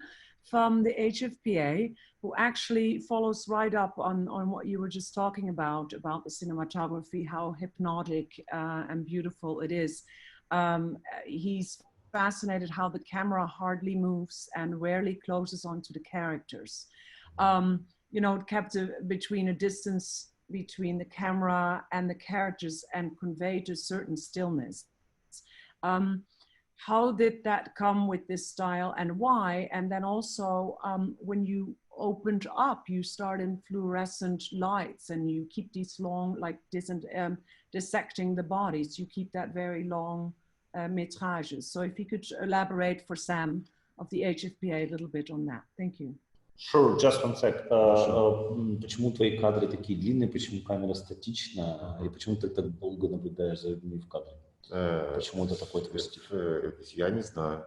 from the HFPA, who actually follows right up on what you were just talking about the cinematography, how hypnotic and beautiful it is. He's fascinated how the camera hardly moves and rarely closes onto the characters. You know, it kept between a distance between the camera and the characters and conveyed a certain stillness. How did that come with this style and why? And then also when you opened up, you start in fluorescent lights and you keep these long, like dissecting the bodies. You keep that very long metrages. So if you could elaborate for Sam of the HFPA a little bit on that. Thank you. Sure, just one sec. Почему твои кадры такие длинные, почему камера статична, и почему ты так долго наблюдаешь за людьми в кадре? Почему это такой твой стиль? Я не знаю.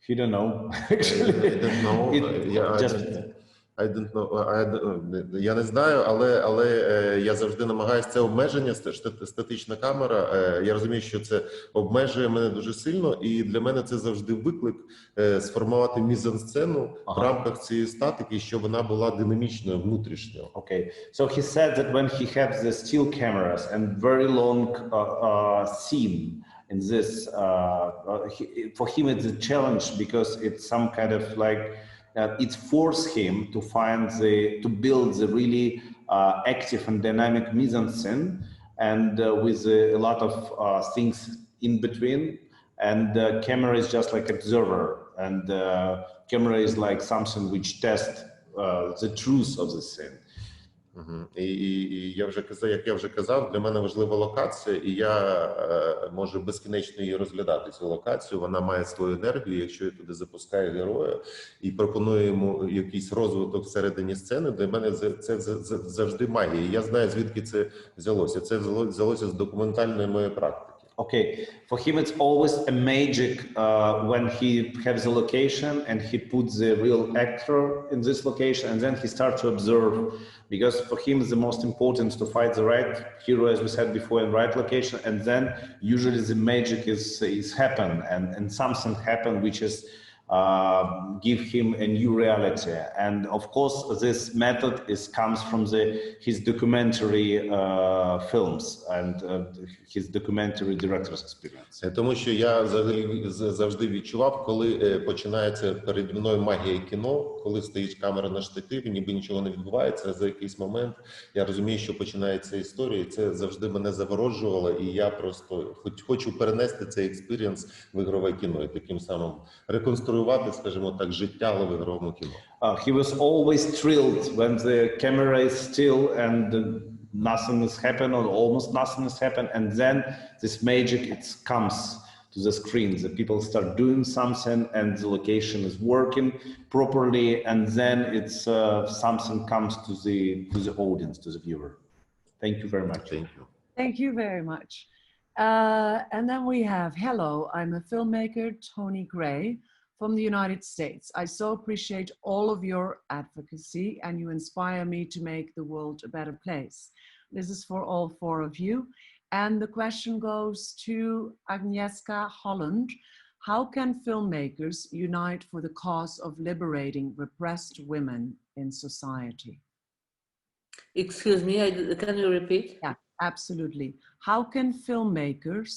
You don't know, actually. I don't know. I don't know. Я не знаю, але я завжди намагаюся. Це обмеження, статична камера. Я розумію, що це обмежує мене дуже сильно, і для мене це завжди виклик сформувати мізансцену в рамках цієї статики, щоб вона була динамічною, внутрішньою. Okay. So he said that when he has the still cameras and very long scene in this, for him it's a challenge because it's some kind of like it forced him to build the really active and dynamic mise-en-scène and with a lot of things in between, and the camera is just like observer, and the camera is like something which tests the truth of the scene. І як я вже казав, для мене важлива локація, і я можу безкінечно її розглядати, цю локацію. Вона має свою енергію, якщо я туди запускаю героя і пропоную йому якийсь розвиток всередині сцени, для мене це завжди магія. І я знаю, звідки це взялося. Це взялося з документальної моєї практики. Okay, for him it's always a magic when he has a location and he puts the real actor in this location, and then he starts to observe, because for him it's the most important to find the right hero, as we said before, in right location, and then usually the magic is happen, and something happen which is give him a new reality. And of course this method comes from his documentary films and his documentary director's experience. Тому що я взагалі завжди відчував, коли починається переді мною магія кіно, коли стоїть камера на штативі, ніби нічого не відбувається, а за якийсь момент я розумію, що починається історія, і це завжди мене заворожувало, і я просто хочу перенести цей експірієнс в ігрове кіно і таким самим реконструювати, скажімо так, життя, але в ігровому кіно. He was always thrilled when the camera is still and nothing is happening, or almost nothing is happening, and then this magic comes to the screen. The people start doing something and the location is working properly, and then it's something comes to the audience, to the viewer. Thank you very much. Thank you. Thank you very much. And then we have, hello, I'm a filmmaker, Tony Gray, from the United States. I so appreciate all of your advocacy, and you inspire me to make the world a better place. This is for all four of you. And the question goes to Agnieszka Holland. How can filmmakers unite for the cause of liberating repressed women in society? Excuse me, can you repeat? Yeah, absolutely. How can filmmakers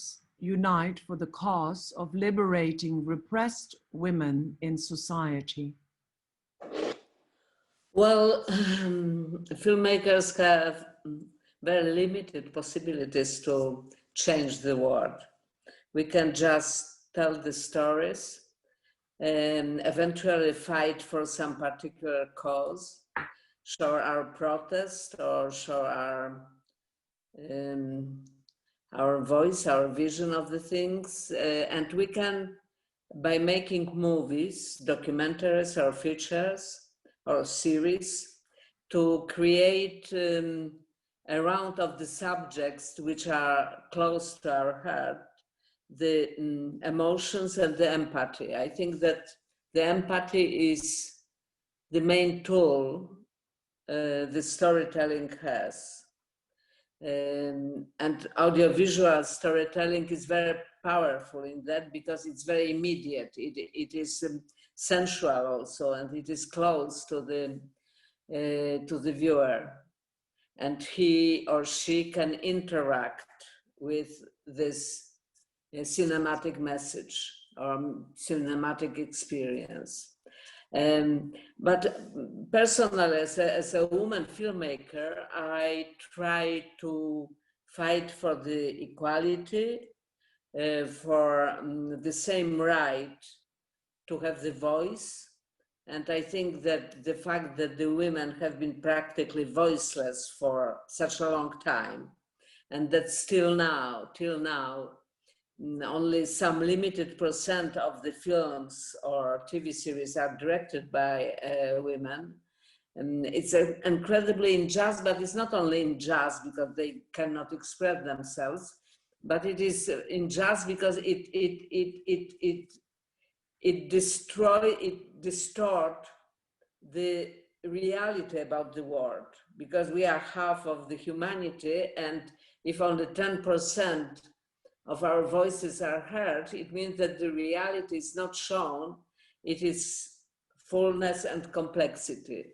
unite for the cause of liberating repressed women in society? Well, filmmakers have very limited possibilities to change the world. We can just tell the stories and eventually fight for some particular cause, show our protest or show our voice, our vision of the things, and we can, by making movies, documentaries or features or series, to create around of the subjects which are close to our heart, the emotions and the empathy. I think that the empathy is the main tool the storytelling has. And audiovisual storytelling is very powerful in that, because it's very immediate. It is sensual also, and it is close to the viewer. And he or she can interact with this cinematic message or cinematic experience. But personally, as a woman filmmaker, I try to fight for the equality, for the same right to have the voice. And I think that the fact that the women have been practically voiceless for such a long time, and that till now, only some limited percent of the films or TV series are directed by women. And it's incredibly unjust, but it's not only unjust because they cannot express themselves, but it is unjust because it distort the reality about the world, because we are half of the humanity, and if only 10% of our voices are heard, it means that the reality is not shown, it is fullness and complexity.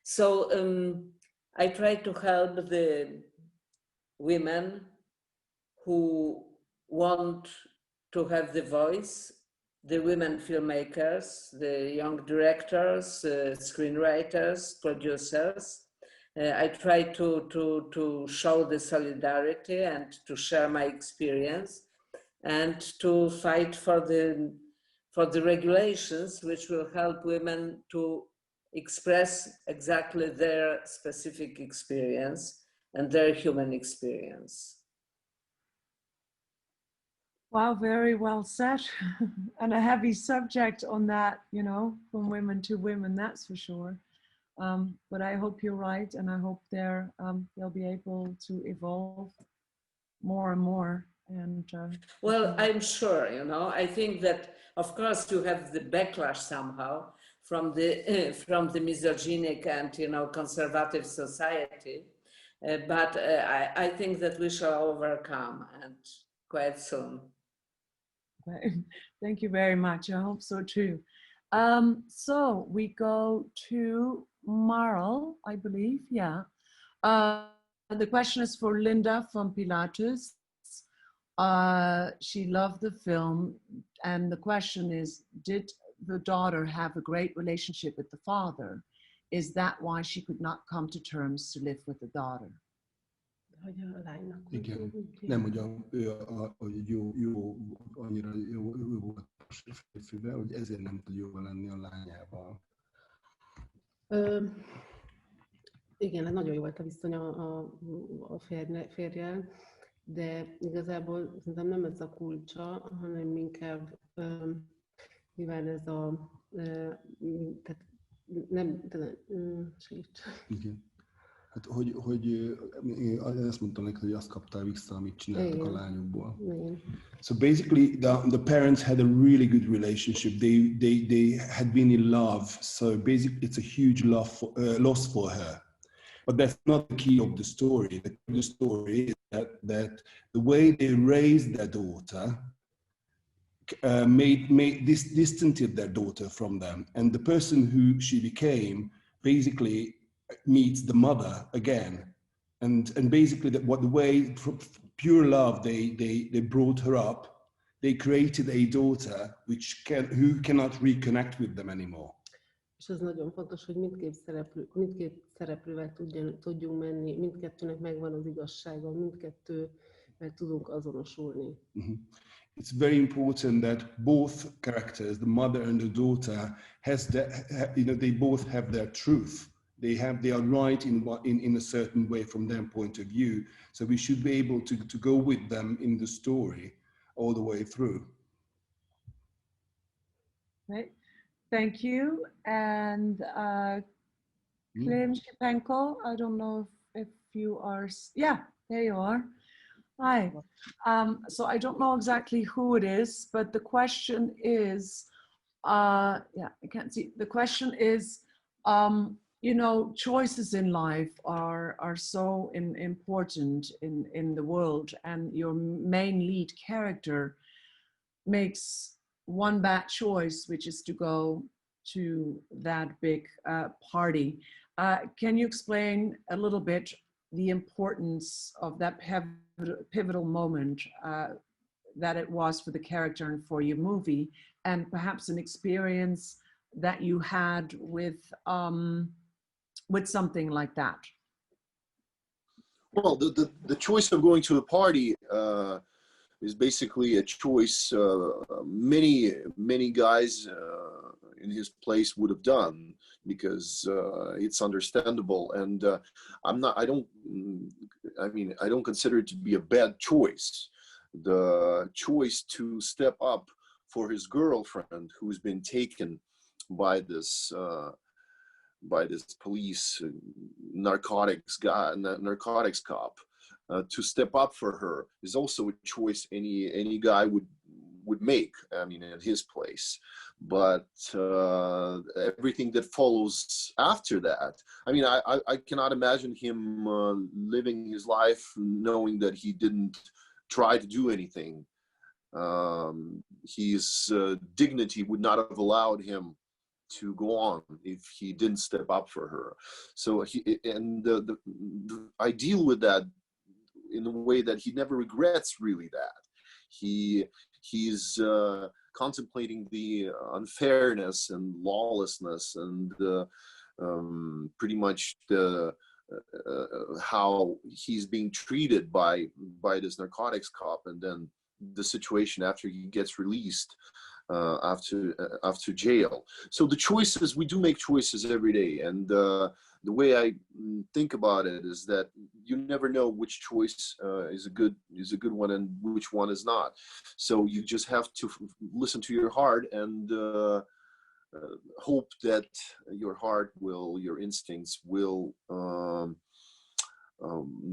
So I try to help the women who want to have the voice, the women filmmakers, the young directors, screenwriters, producers. I try to show the solidarity and to share my experience, and to fight for the regulations which will help women to express exactly their specific experience and their human experience. Wow, very well said. And a heavy subject on that, you know, from women to women, that's for sure. But I hope you're right, and I hope they'll be able to evolve more and more And well, I'm sure, you know, I think that, of course, you have the backlash somehow from the misogynic and, you know, conservative society. But I think that we shall overcome, and quite soon. Thank you very much. I hope so too. So we go to Marl, I believe. Yeah. The question is for Linda from Pilatus. She loved the film, and the question is, did the daughter have a great relationship with the father? Is that why she could not come to terms to live with the daughter? Igen, nem, hogy jó, annyira jó volt a férfivel, hogy ezért nem tud jól lenni a lányával. Igen, hát nagyon jó volt a viszony a férjel, de igazából szerintem nem ez a kulcsa, hanem inkább, mivel ez tehát nem, segíts. Igen. Hát, hogy azt mondtam neked, hogy azt kaptál vissza, amit csináltak a lányokból. So basically, the parents had a really good relationship. They had been in love. So basically, it's a huge loss for her. But that's not the key of the story. The story is that the way they raised their daughter made distanced their daughter from them. And the person who she became basically meets the mother again, and basically the way pure love they brought her up. They created a daughter who cannot reconnect with them anymore. És az nagyon fontos, hogy mindkét szereplővel tudjunk menni, mindkettőnek megvan az igazsága, mindkettővel tudunk azonosulni. Mm-hmm. It's very important that both characters, the mother and the daughter, they both have their truth. They are right in a certain way from their point of view. So we should be able to go with them in the story all the way through. Right. Thank you. And Klim Shipenko, I don't know if you are, yeah, there you are. Hi. So I don't know exactly who it is, but the question is, yeah, I can't see. The question is, you know, choices in life are so important in the world, and your main lead character makes one bad choice, which is to go to that big party. Can you explain a little bit the importance of that pivotal moment that it was for the character and for your movie, and perhaps an experience that you had with something like that? Well, the choice of going to the party is basically a choice many guys in his place would have done, because it's understandable, and I don't consider it to be a bad choice. The choice to step up for his girlfriend, who's been taken by this police narcotics cop, to step up for her is also a choice any guy would make, I mean, in his place. But everything that follows after that, I mean, I cannot imagine him living his life knowing that he didn't try to do anything. His dignity would not have allowed him to go on if he didn't step up for her. So I deal with that in a way that he never regrets really that. He's contemplating the unfairness and lawlessness and pretty much how he's being treated by this narcotics cop, and then the situation after he gets released after jail. So the choices, we do make choices every day, and the way I think about it is that you never know which choice is a good one and which one is not. So you just have to listen to your heart and hope that your heart your instincts will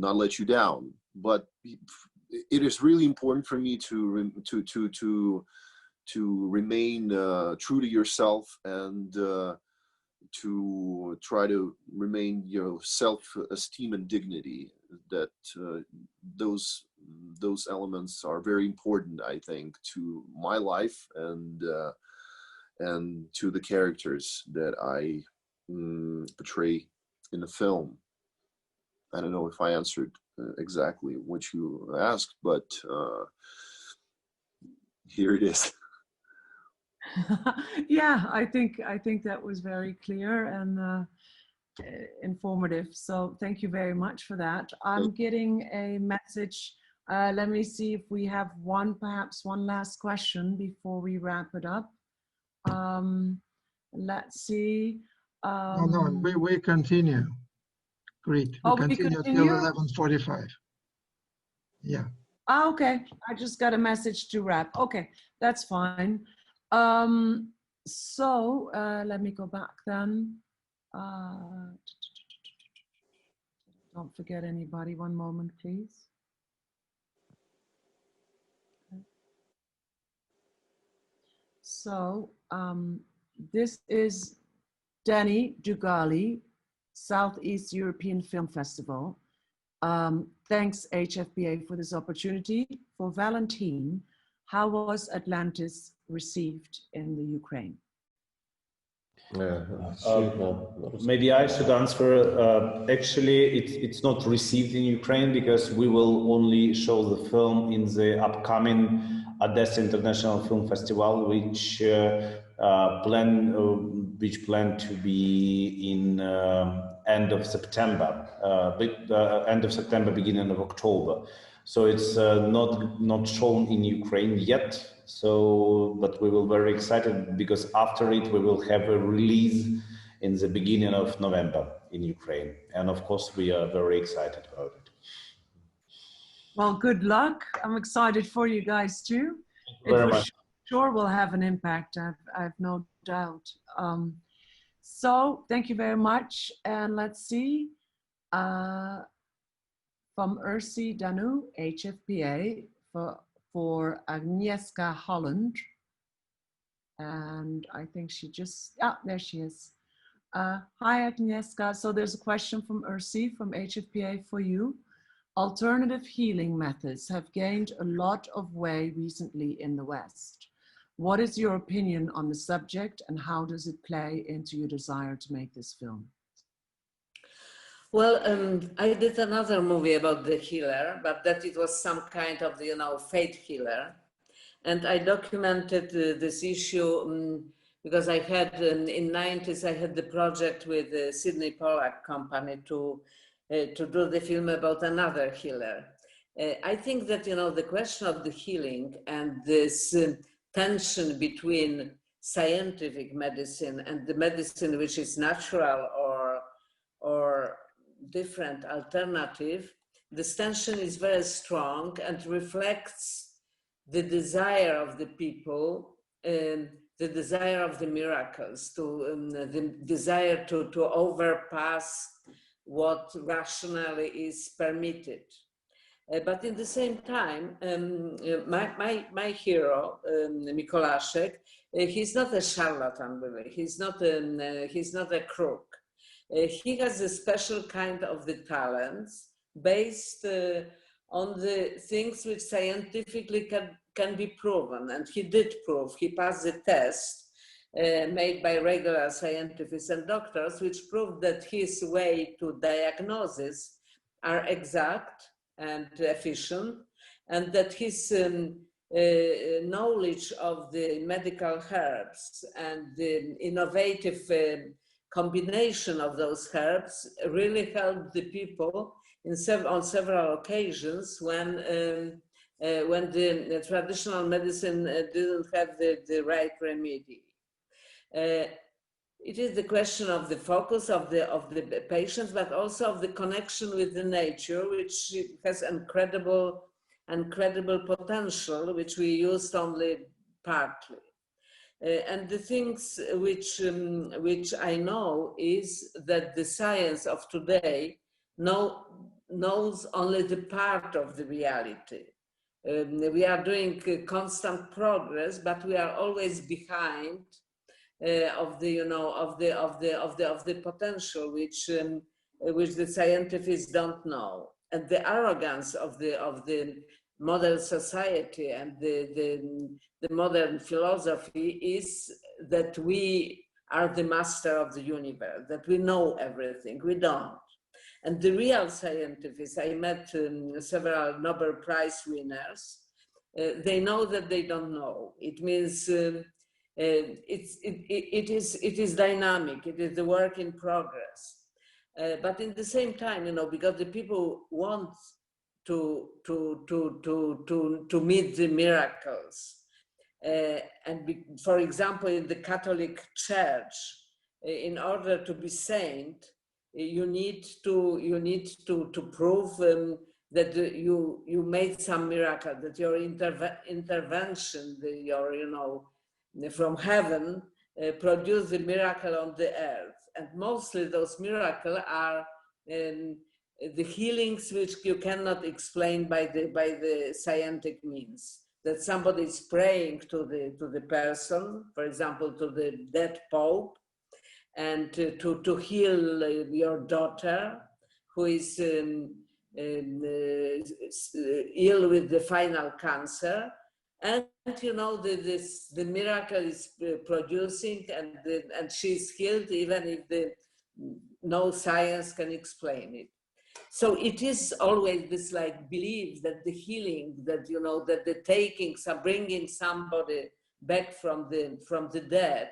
not let you down. But it is really important for me to remain true to yourself and to try to remain your self-esteem and dignity. That those elements are very important, I think, to my life and to the characters that I portray in the film. I don't know if I answered exactly what you asked, but here it is. Yeah, I think that was very clear and informative. So thank you very much for that. I'm getting a message. Let me see if we have perhaps one last question before we wrap it up. Let's see. No, we continue. Great. We continue till 11:45. Yeah. Okay. I just got a message to wrap. Okay, that's fine. So let me go back then. Don't forget anybody. One moment, please. So this is Danny Dugali, Southeast European Film Festival. Thanks HFPA for this opportunity. For Valentin, how was Atlantis received in the Ukraine? Maybe I should answer. Actually, it's not received in Ukraine because we will only show the film in the upcoming Odessa International Film Festival, which plan to be in end of September, beginning of October. So it's not shown in Ukraine yet. So, but we will be very excited because after it we will have a release in the beginning of November in Ukraine, and of course we are very excited about it. Well, good luck. I'm excited for you guys too. Very much. Sure will have an impact. I've no doubt. So thank you very much. And let's see, from Ursi Danu, HFPA, for Agnieszka Holland. And I think she just, there she is. Hi, Agnieszka. So there's a question from Ursi from HFPA for you. Alternative healing methods have gained a lot of way recently in the West. What is your opinion on the subject and how does it play into your desire to make this film? Well, I did another movie about the healer, but that it was some kind of, faith healer. And I documented this issue because I had, in the 90s, I had the project with the Sydney Pollack company to do the film about another healer. I think that, the question of the healing and this tension between scientific medicine and the medicine which is natural or different alternative, this tension is very strong and reflects the desire of the people, the desire of the miracles, the desire to overpass what rationally is permitted. But in the same time, my hero, Mikolaszek, he's not a charlatan, really. He's not a crook. He has a special kind of the talents based on the things which scientifically can be proven. And he did prove, he passed the test made by regular scientists and doctors, which proved that his way to diagnosis are exact and efficient, and that his knowledge of the medical herbs and the innovative combination of those herbs really helped the people on several occasions when the traditional medicine didn't have the right remedy. It is the question of the focus of the patients, but also of the connection with the nature, which has incredible potential, which we used only partly. And the things which I know is that the science of today knows only the part of the reality. We are doing constant progress, but we are always behind of the, you know, of the potential which the scientists don't know, and the arrogance of the modern society and the modern philosophy is that we are the master of the universe, that we know everything. We don't. And the real scientists, I met several Nobel Prize winners, they know that they don't know. It means it is dynamic, it is the work in progress. But in the same time, you know, because the people want to meet the miracles. For example, in the Catholic Church, in order to be saint, you need to prove that you made some miracle, that your intervention, your, you know, from heaven, produced the miracle on the earth. And mostly those miracles are the healings which you cannot explain by the scientific means. That somebody is praying to the person, for example, to the dead Pope, and to heal your daughter who is ill with the final cancer. And you know, the miracle is producing, and she's healed, even if no science can explain it. So it is always this like belief that the healing, that, you know, that the taking, bringing somebody back from the dead,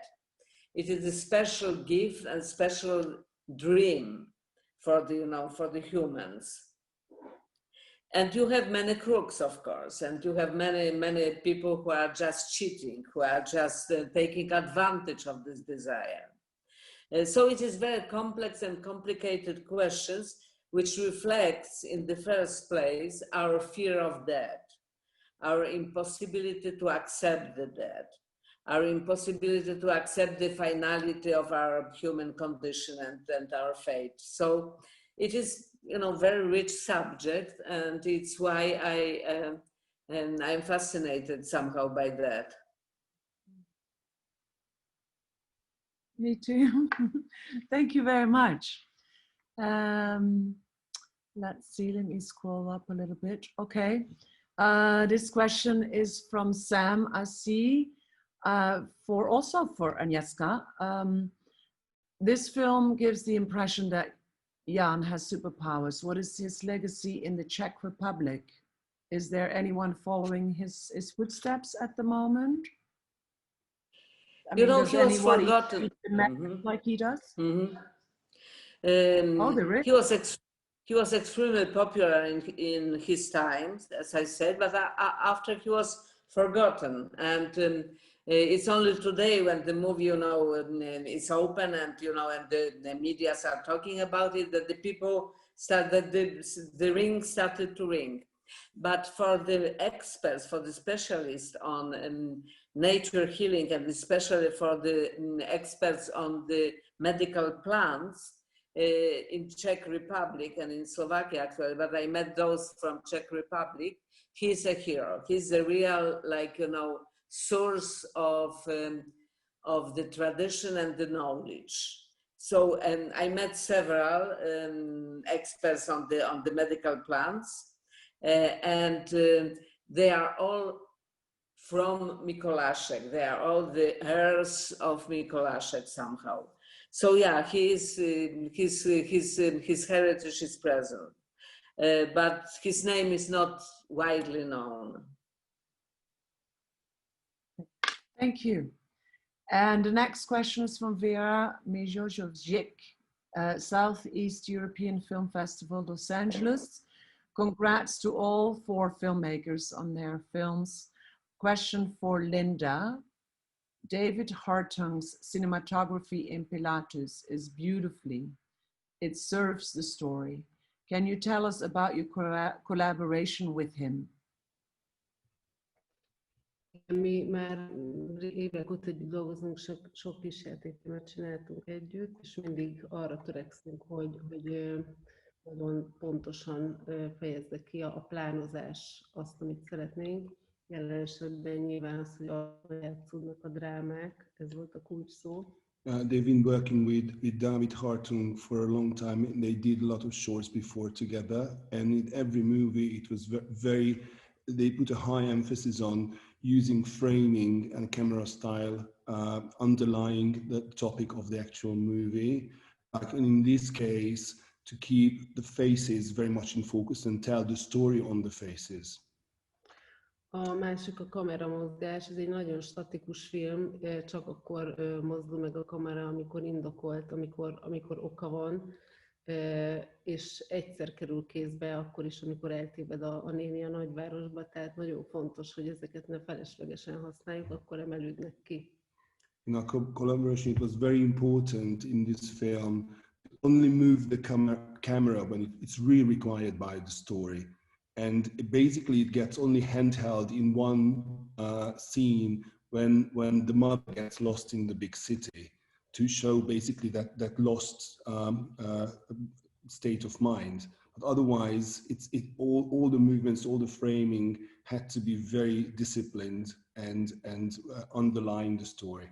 it is a special gift and special dream for the, you know, for the humans. And you have many crooks, of course, and you have many people who are just cheating, who are just taking advantage of this desire. So it is very complex and complicated questions, which reflects in the first place our fear of death, our impossibility to accept the death, our impossibility to accept the finality of our human condition and our fate. So it is, you know, very rich subject, and it's why I'm fascinated somehow by that. Me too. Thank you very much. Let's see, let me scroll up a little bit. Okay. This question is from Sam Asi, also for Agnieszka. This film gives the impression that Jan has superpowers. What is his legacy in the Czech Republic? Is there anyone following his footsteps at the moment? I mean, you know, he was forgotten. Like he does? He was extremely popular in his times, as I said, but after he was forgotten. And it's only today when the movie, you know, is open, and, you know, and the media are talking about it, that the people that the ring started to ring. But for the experts, for the specialists on nature healing, and especially for the experts on the medical plants in Czech Republic and in Slovakia, actually, but I met those from Czech Republic, he's a hero. He's a real, like, you know, source of the tradition and the knowledge. So I met several experts on the medical plants, and they are all from Mikolaszek. They are all the heirs of Mikolaszek somehow. So yeah, his heritage is present, but his name is not widely known. Thank you. And the next question is from Vera Mejojovzik, Southeast European Film Festival, Los Angeles. Congrats to all 4 filmmakers on their films. Question for Linda. David Hartung's cinematography in Pilatus is beautifully. It serves the story. Can you tell us about your collaboration with him? Mi már évek óta együtt dolgozunk, sok kísérletfilmet csináltunk együtt, és mindig arra törekszünk, hogy nagyon pontosan fejezze ki a plánozás azt, amit szeretnénk. Jelen esetben nyilván az, hogy játszódnak a drámák, ez volt a kulcs szó. They've been working with David Hartung for a long time. They did a lot of shorts before together, and in every movie it was very, they put a high emphasis on using framing and camera style underlying the topic of the actual movie. Like in this case, to keep the faces very much in focus and tell the story on the faces. A másik a kameramozgás, ez egy nagyon statikus film, csak akkor mozdul meg a kamera, amikor indokolt, amikor oka van, és egyszer kerül kézbe, akkor is, amikor eltéved a néni a nagyvárosba, tehát nagyon fontos, hogy ezeket ne feleslegesen használjuk, akkor emelődnek ki. In our collaboration, it was very important in this film to only move the camera when it's really required by the story. And basically it gets only handheld in one scene when the mother gets lost in the big city, to show basically that lost state of mind. But otherwise, all the movements, all the framing had to be very disciplined and underline the story.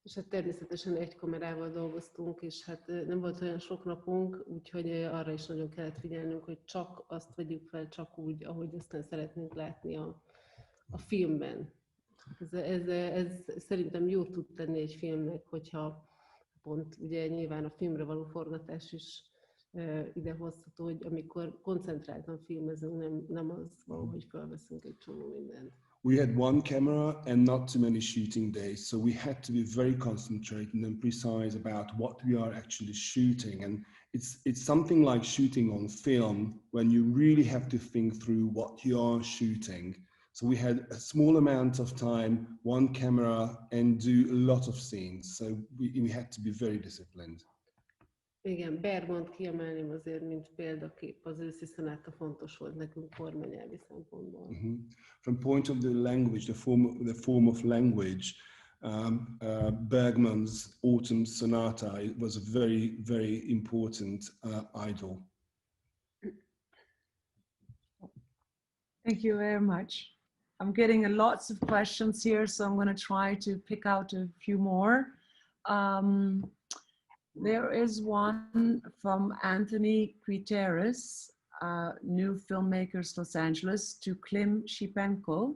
És hát természetesen egy kamerával dolgoztunk, és hát nem volt olyan sok napunk, úgyhogy arra is nagyon kellett figyelnünk, hogy csak azt vegyük fel, csak úgy, ahogy aztán szeretnénk látni a filmben. Ez szerintem jót tud tenni egy filmnek, hogyha pont ugye nyilván a filmre való forgatás is ide hozható, hogy amikor koncentráltan filmezünk, nem az van, hogy felveszünk egy csomó mindent. We had one camera and not too many shooting days, so we had to be very concentrated and precise about what we are actually shooting. And it's something like shooting on film when you really have to think through what you are shooting. So we had a small amount of time, one camera, and do a lot of scenes. So we had to be very disciplined. Igen, Bergmont kiemelném azért, mint példakép, az őszi szonáta fontos volt nekünk formanyelvi szempontból. From point of the language, the form of language, Bergman's Autumn Sonata was a very, very important idol. Thank you very much. I'm getting lots of questions here, so I'm going to try to pick out a few more. There is one from Anthony Guterres, new filmmakers, Los Angeles, to Klim Shipenko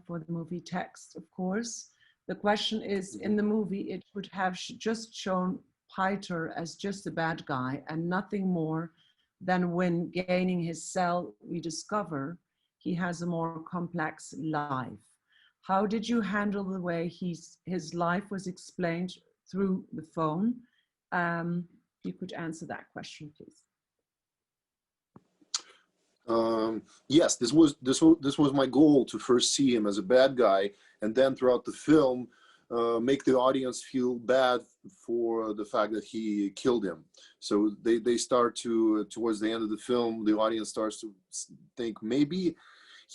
for the movie Text, of course. The question is, in the movie, it would have just shown Peiter as just a bad guy and nothing more than when gaining his cell, we discover he has a more complex life. How did you handle the way his life was explained through the phone? You could answer that question, please. Yes, this was my goal, to first see him as a bad guy, and then throughout the film make the audience feel bad for the fact that he killed him. So they start to, towards the end of the film, the audience starts to think maybe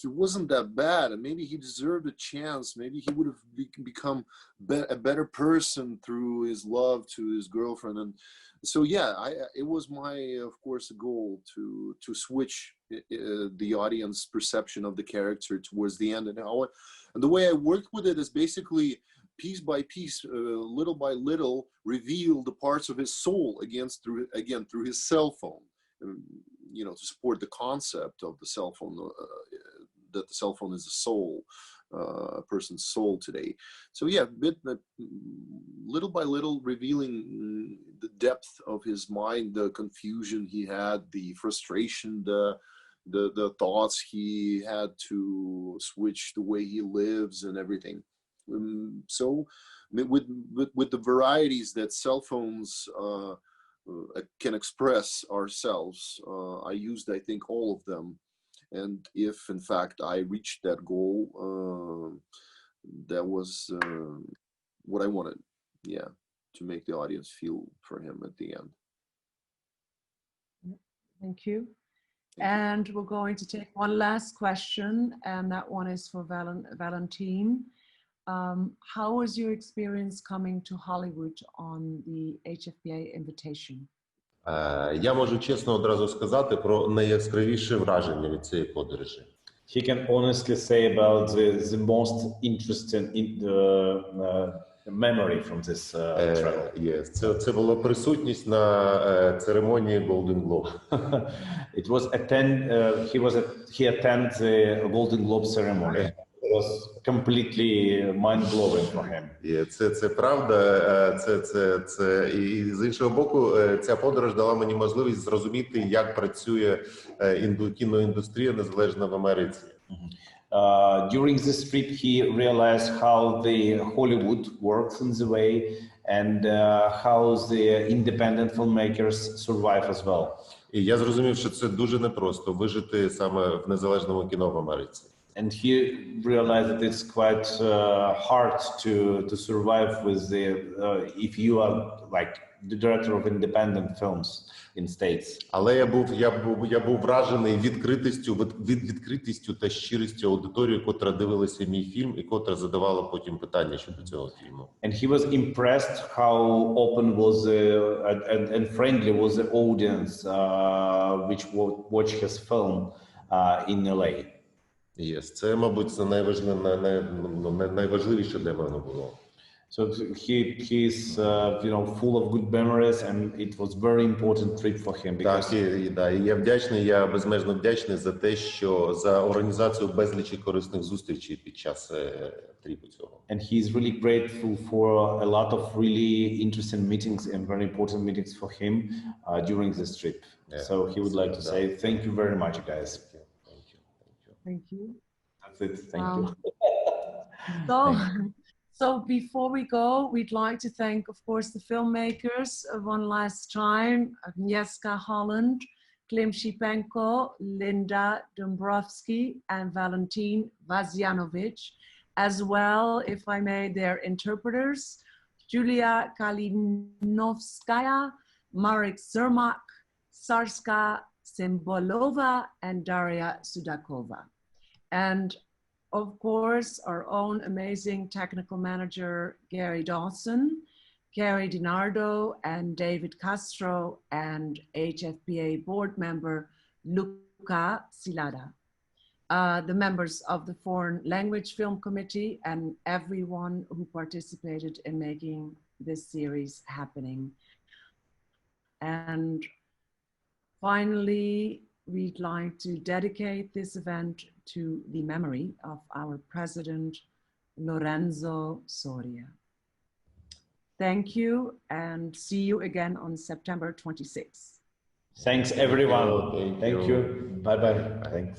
he wasn't that bad, and maybe he deserved a chance. Maybe he would have become a better person through his love to his girlfriend. And so, yeah, it was my, of course, goal to switch the audience perception of the character towards the end. And the way I worked with it is basically piece by piece, little by little, reveal the parts of his soul through his cell phone. You know, to support the concept of the cell phone, that the cell phone is a soul, a person's soul today. So yeah, little by little, revealing the depth of his mind, the confusion he had, the frustration, the thoughts he had to switch the way he lives and everything. So with the varieties that cell phones can express ourselves, I used, I think, all of them. And if, in fact, I reached that goal, that was what I wanted, yeah, to make the audience feel for him at the end. Thank you. And we're going to take one last question, and that one is for Valentine. How was your experience coming to Hollywood on the HFPA invitation? Я можу чесно одразу сказати про найяскравіше враження від цієї подорожі. He can honestly say about the most interesting memory from this travel. Yes. Це була присутність на церемонії Golden Globe. It was he attended the Golden Globe ceremony. It was completely mind-blowing for him. Це правда. І з іншого боку, ця подорож дала мені можливість зрозуміти, як працює кіноіндустрія незалежна в Америці. During this trip, he realized how the Hollywood works in the way and how the independent filmmakers survive as well. І я зрозумів, що це дуже непросто вижити саме в незалежному кіно в Америці. And he realized that it's quite hard to survive with if you are like the director of independent films in States. Але я був вражений відкритістю та щирістю аудиторії, котра дивилася мій фільм і котра задавала потім питання щодо цього фільму. And he was impressed how open was and friendly was the audience which watched his film in LA. Це, мабуть, це найважливіше для мене було. So he's full of good memories, and it was very important trip for him. Я безмежно вдячний за те, що за організацію безлічі корисних зустрічей під час трипу цього. And he's really grateful for a lot of really interesting meetings and very important meetings for him during this trip. So he would like to say thank you very much, guys. Thank you. That's it. Thank you. So before we go, we'd like to thank, of course, the filmmakers one last time, Agnieszka Holland, Klim Shipenko, Linda Dombrovsky, and Valentin Vazianovic, as well, if I may, their interpreters, Julia Kalinovskaya, Marek Zermak, Sarska Symbolova, and Daria Sudakova. And of course, our own amazing technical manager, Gary Dawson, Gary DiNardo, and David Castro, and HFPA board member, Luca Silada. The members of the Foreign Language Film Committee, and everyone who participated in making this series happening. And finally, we'd like to dedicate this event to the memory of our president, Lorenzo Soria. Thank you, and see you again on September 26th. Thanks, everyone. Thank you. Bye-bye. Thanks.